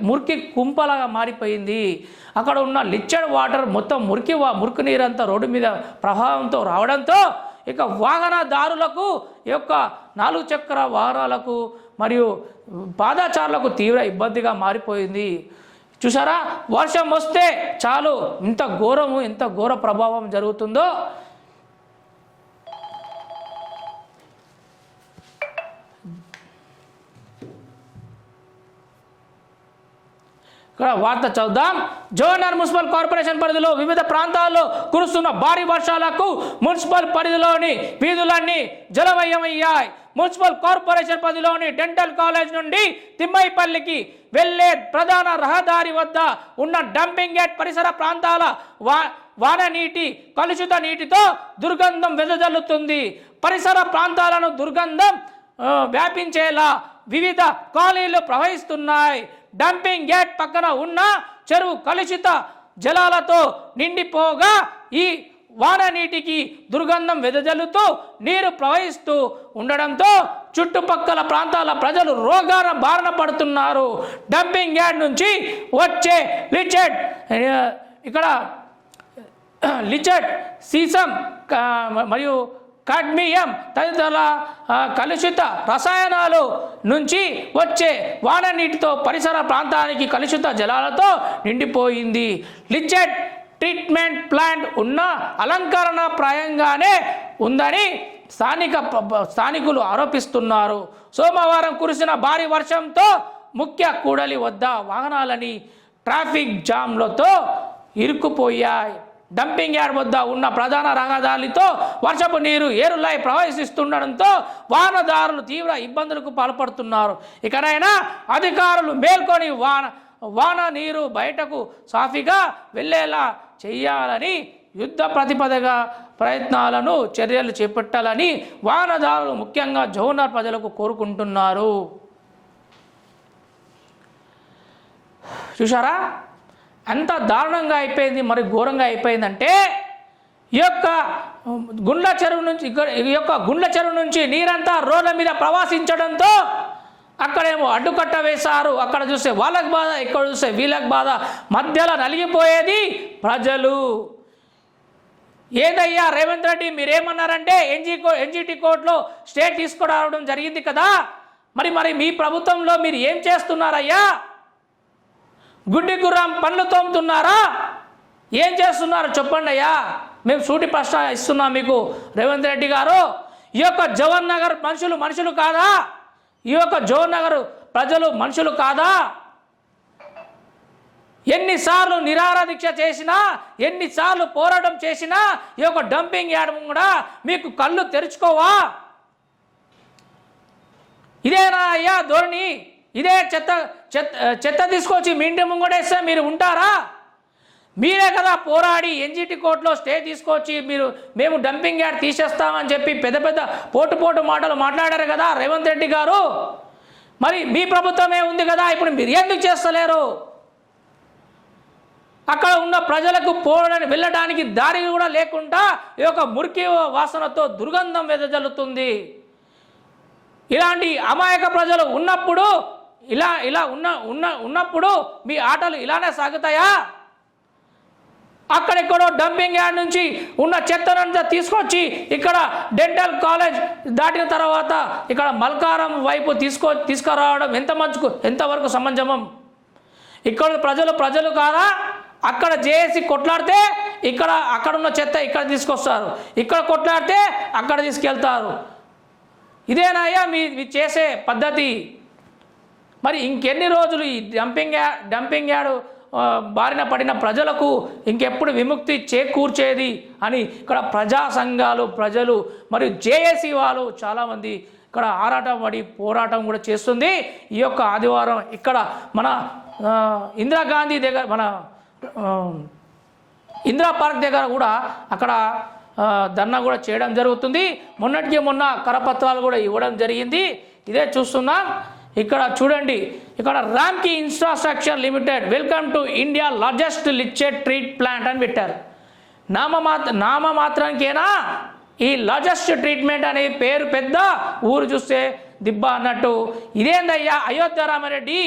మురికి కుంపలాగా మారిపోయింది. అక్కడ ఉన్న లిక్విడ్ వాటర్ మొత్తం మురికి నీరంతా రోడ్డు మీద ప్రభావంతో రావడంతో ఇక వాహనదారులకు ఈ యొక్క 4 చక్ర వాహనాలకు మరియు పాదచారులకు తీవ్ర ఇబ్బందిగా మారిపోయింది. చూసారా, వర్షం వస్తే చాలు ఎంత ఘోర ప్రభావం జరుగుతుందో. ఇక్కడ వార్త చూద్దాం. జవహర్ మున్సిపల్ కార్పొరేషన్ పరిధిలో వివిధ ప్రాంతాల్లో కురుస్తున్న భారీ వర్షాలకు మున్సిపల్ పరిధిలోని వీధులన్నీ జలమయమయ్యాయి. మున్సిపల్ కార్పొరేషన్ పరిధిలోని డెంటల్ కాలేజ్ నుండి తిమ్మైపల్లికి వెళ్లే ప్రధాన రహదారి వద్ద ఉన్న డంపింగ్ యార్డ్ పరిసర ప్రాంతాల వాన నీటి కలుషిత నీటితో దుర్గంధం వెదజల్లుతుంది. పరిసర ప్రాంతాలను దుర్గంధం వ్యాపించేలా వివిధ కాలనీలు ప్రవహిస్తున్నాయి. డంపింగ్ యార్డ్ పక్కన ఉన్న చెరువు కలుషిత జలాలతో నిండిపోగా ఈ వాన నీటికి దుర్గంధం వెదజల్లుతూ నీరు ప్రవహిస్తూ ఉండడంతో చుట్టుపక్కల ప్రాంతాల ప్రజలు రోగాల బారిన పడుతున్నారు. డంపింగ్ యార్డ్ నుంచి వచ్చే లిచెడ్ సీసం మరియు కాడ్మియం తదితర కలుషిత రసాయనాలు నుంచి వచ్చే వాన నీటితో పరిసర ప్రాంతానికి కలుషిత జలాలతో నిండిపోయింది. లిచెడ్ ట్రీట్మెంట్ ప్లాంట్ ఉన్న అలంకరణప్రాయంగానే ఉందని స్థానికులు ఆరోపిస్తున్నారు. సోమవారం కురిసిన భారీ వర్షంతో ముఖ్య కూడలి వద్ద వాహనాలని ట్రాఫిక్ జామ్లతో ఇరుక్కుపోయాయి. డంపింగ్ యార్డ్ వద్ద ఉన్న ప్రధాన రహదారితో వర్షపు నీరు ఏరులై ప్రవహిస్తుండడంతో వాహనదారులు తీవ్ర ఇబ్బందులకు పాల్పడుతున్నారు. ఇకనైనా అధికారులు మేల్కొని వాన నీరు బయటకు సాఫీగా వెళ్ళేలా చేయాలని యుద్ధ ప్రతిపదగా చర్యలు చేపట్టాలని వాహనదారులు ముఖ్యంగా జోనర్ ప్రజలకు కోరుకుంటున్నారు. చూసారా, ఎంత దారుణంగా అయిపోయింది, మరి ఘోరంగా అయిపోయిందంటే ఈ యొక్క గుండ్ల చెరువు నుంచి నీరంతా రోడ్ల మీద ప్రవాసించడంతో అక్కడేమో అడ్డుకట్ట వేశారు. అక్కడ చూస్తే వాళ్ళకి బాధ, ఇక్కడ చూస్తే వీళ్ళకి బాధ, మధ్యలో నలిగిపోయేది ప్రజలు. ఏదయ్యా రేవంత్ రెడ్డి మీరేమన్నారంటే ఎన్జిటి కోర్టులో స్టే తీసుకురావడం జరిగింది కదా, మరి మీ ప్రభుత్వంలో మీరు ఏం చేస్తున్నారయ్యా? గుడ్డి గుర్రం పనులు తోముతున్నారా? ఏం చేస్తున్నారు చెప్పండి అయ్యా. మేము సూటి ప్రశ్న ఇస్తున్నాం మీకు రేవంత్ రెడ్డి గారు. ఈ యొక్క జవహర్ నగర్ మనుషులు కాదా? ఈ యొక్క జవహర్ నగర్ ప్రజలు మనుషులు కాదా? ఎన్నిసార్లు నిరాహార దీక్ష చేసినా, ఎన్నిసార్లు పోరాటం చేసినా ఈ యొక్క డంపింగ్ యార్డ్ కూడా మీకు కళ్ళు తెరుచుకోవా? ఇదేనా అయ్యా ధోరణి? ఇదే చెత్త చెత్త చెత్త తీసుకొచ్చి మీ ఇంటి ముంగడేస్తే మీరు ఉంటారా? మీరే కదా పోరాడి ఎన్జిటి కోర్టులో స్టే తీసుకొచ్చి మేము డంపింగ్ యార్డ్ తీసేస్తామని చెప్పి పెద్ద పెద్ద పోటు మాటలు మాట్లాడారు కదా రేవంత్ రెడ్డి గారు. మరి మీ ప్రభుత్వమే ఉంది కదా, ఇప్పుడు మీరు ఎందుకు చేస్తలేరు? అక్కడ ఉన్న ప్రజలకు వెళ్ళడానికి దారి కూడా లేకుండా ఈ యొక్క మురికి వాసనతో దుర్గంధం వెదజల్లుతుంది. ఇలాంటి అమాయక ప్రజలు ఉన్నప్పుడు ఉన్నప్పుడు మీ ఆటలు ఇలానే సాగుతాయా? అక్కడెక్కడో డంపింగ్ యార్డ్ నుంచి ఉన్న చెత్తనంతా తీసుకొచ్చి ఇక్కడ డెంటల్ కాలేజ్ దాటిన తర్వాత ఇక్కడ మల్కారం వైపు తీసుకురావడం ఎంతవరకు సమంజసం? ఇక్కడ ప్రజలు కాదా? అక్కడ జేఏసీ కొట్లాడితే అక్కడున్న చెత్త ఇక్కడ తీసుకొస్తారు, ఇక్కడ కొట్లాడితే అక్కడ తీసుకెళ్తారు. ఇదేనాయ్యా మీ చేసే పద్ధతి? మరి ఇంకెన్ని రోజులు ఈ డంపింగ్ యార్డ్ బారిన పడిన ప్రజలకు ఇంకెప్పుడు విముక్తి చేకూర్చేది అని ఇక్కడ ప్రజా సంఘాలు, ప్రజలు మరియు జేఏసీ వాళ్ళు చాలామంది ఇక్కడ ఆరాటం పడి పోరాటం కూడా చేస్తుంది. ఈ యొక్క ఆదివారం ఇక్కడ మన ఇందిరాగాంధీ దగ్గర, మన ఇందిరా పార్క్ దగ్గర కూడా అక్కడ ధర్నా కూడా చేయడం జరుగుతుంది. మొన్నటికి మొన్న కరపత్రాలు కూడా ఇవ్వడం జరిగింది. ఇదే చూస్తున్నాం. ఇక్కడ చూడండి, ఇక్కడ Ramky infrastructure limited welcome to India largest leachate treat plant అని పెట్టారు. నామ మాత్రానికేనా ఈ లార్జెస్ట్ ట్రీట్మెంట్ అనే పేరు? పెద్ద ఊరు చూస్తే దిబ్బ అన్నట్టు. ఇదేందయ్యా అయోధ్య రామారెడ్డి?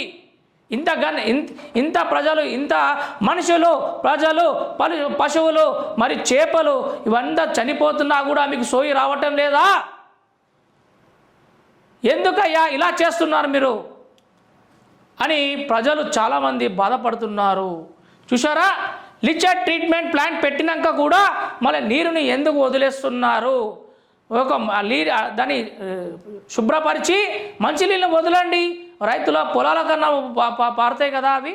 ఇంత ప్రజలు, ఇంత మనుషులు, ప్రజలు, పశువులు, మరి చేపలు ఇవంతా చనిపోతున్నా కూడా మీకు సోయి రావటం లేదా? ఎందుకయ్యా ఇలా చేస్తున్నారు మీరు అని ప్రజలు చాలామంది బాధపడుతున్నారు. చూసారా, లిచెట్ ట్రీట్మెంట్ ప్లాంట్ పెట్టినాక కూడా మళ్ళీ నీరుని ఎందుకు వదిలేస్తున్నారు? దాన్ని శుభ్రపరిచి మంచినీళ్ళని వదలండి. రైతుల పొలాల కన్నా పారుతాయి కదా అవి.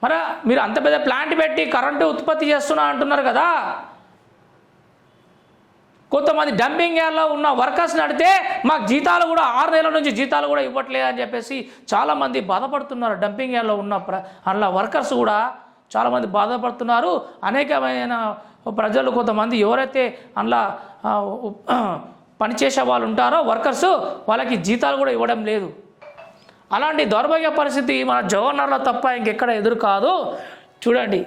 మరి మీరు అంత పెద్ద ప్లాంట్ పెట్టి కరెంటు ఉత్పత్తి చేస్తున్నా అంటున్నారు కదా. కొంతమంది డంపింగ్ యార్డ్లో ఉన్న వర్కర్స్ని అడిగితే మాకు జీతాలు కూడా 6 నెలల నుంచి జీతాలు కూడా ఇవ్వట్లేదు అని చెప్పేసి చాలామంది బాధపడుతున్నారు. డంపింగ్ యార్డ్లో ఉన్న అలా వర్కర్స్ కూడా చాలామంది బాధపడుతున్నారు. అనేకమైన ప్రజలు, కొంతమంది ఎవరైతే అందులో పనిచేసే వాళ్ళు ఉంటారో వర్కర్స్, వాళ్ళకి జీతాలు కూడా ఇవ్వడం లేదు. అలాంటి దౌర్భాగ్య పరిస్థితి మన జవహర్నగర్లో తప్ప ఇంకెక్కడ ఎదురు కాదు. చూడండి,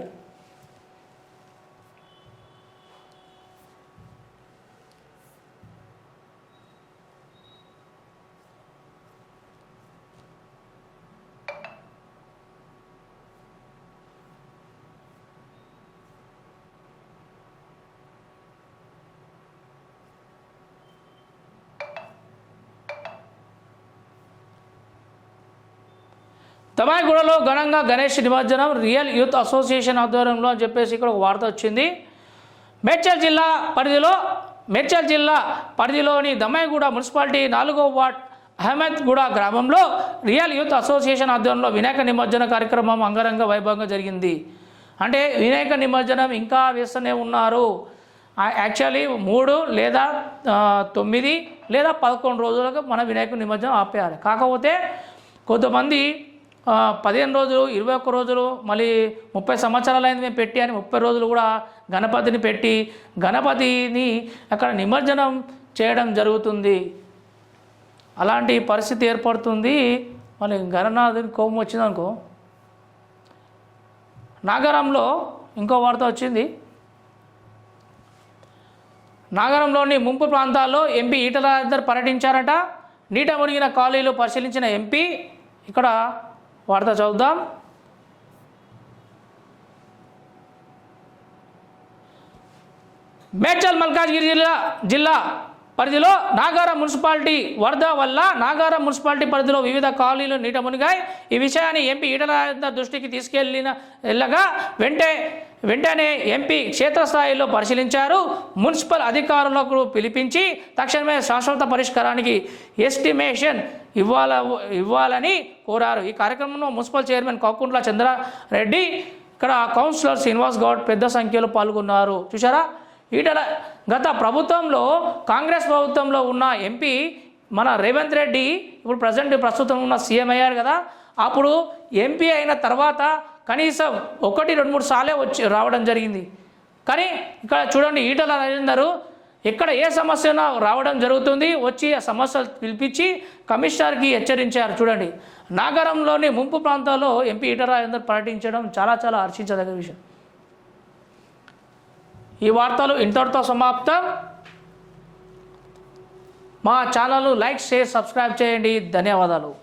దమ్మాయిగూడలో ఘనంగా గణేష్ నిమజ్జనం రియల్ యూత్ అసోసియేషన్ ఆధ్వర్యంలో అని చెప్పేసి ఇక్కడ ఒక వార్త వచ్చింది. మేడ్చల్ జిల్లా పరిధిలోని దమ్మాయిగూడ మున్సిపాలిటీ 4వ వార్డ్ అహ్మద్గూడ గ్రామంలో రియల్ యూత్ అసోసియేషన్ ఆధ్వర్యంలో వినాయక నిమజ్జన కార్యక్రమం అంగరంగ వైభవంగా జరిగింది. అంటే వినాయక నిమజ్జనం ఇంకా వేస్తూనే ఉన్నారు. యాక్చువల్లీ 3 లేదా 9 లేదా 11 రోజులకు మన వినాయక నిమజ్జనం ఆపేయాలి. కాకపోతే కొంతమంది 15 రోజులు, 21 రోజులు, మళ్ళీ 30 సంవత్సరాలు అయింది మేము పెట్టి అని 30 రోజులు కూడా గణపతిని పెట్టి గణపతిని అక్కడ నిమజ్జనం చేయడం జరుగుతుంది. అలాంటి పరిస్థితి ఏర్పడుతుంది. మళ్ళీ గణనాథుని కోపం వచ్చిందనుకో. నాగారంలో ఇంకో వార్త వచ్చింది. నాగారంలోని ముంపు ప్రాంతాల్లో ఎంపీ ఈటల రాజేందర్ పర్యటించారట. నీట మునిగిన కాలనీలు పరిశీలించిన ఎంపీ. ఇక్కడ వార్త చదువుదాం. మేడ్చల్ మల్కాజ్గిరి జిల్లా పరిధిలో నాగారం మున్సిపాలిటీ వరద వల్ల నాగారం మున్సిపాలిటీ పరిధిలో వివిధ కాలనీలు నీట మునిగాయి. ఈ విషయాన్ని ఎంపీ ఈటల రాజేందర్ దృష్టికి తీసుకెళ్లగా వెంటనే ఎంపీ క్షేత్రస్థాయిలో పరిశీలించారు. మున్సిపల్ అధికారులకు పిలిపించి తక్షణమే శాశ్వత పరిష్కారానికి ఇవ్వాలని కోరారు. ఈ కార్యక్రమంలో మున్సిపల్ చైర్మన్ కౌకుంట్ల చంద్రారెడ్డి, ఇక్కడ కౌన్సిలర్ శ్రీనివాస్ గౌడ్ పెద్ద సంఖ్యలో పాల్గొన్నారు. చూసారా, ఈటల గత ప్రభుత్వంలో కాంగ్రెస్ ప్రభుత్వంలో ఉన్న ఎంపీ మన రేవంత్ రెడ్డి ఇప్పుడు ప్రస్తుతం ఉన్న సీఎం అయ్యారు కదా, అప్పుడు ఎంపీ అయిన తర్వాత కనీసం 1-2-3 సార్లే రావడం జరిగింది. కానీ ఇక్కడ చూడండి, ఈటల రాజేందర్ ఎక్కడ ఏ సమస్య రావడం జరుగుతుంది, వచ్చి ఆ సమస్యలు పిలిపించి కమిషనర్కి హెచ్చరించారు. చూడండి, నాగరంలోని ముంపు ప్రాంతాల్లో ఎంపీ ఈటల రాజేందర్ పర్యటించడం చాలా చాలా హర్షించదగ్గ విషయం. ఈ వార్తలు ఇంతటితో సమాప్తం. మా ఛానల్ లైక్, షేర్, సబ్స్క్రైబ్ చేయండి. ధన్యవాదాలు.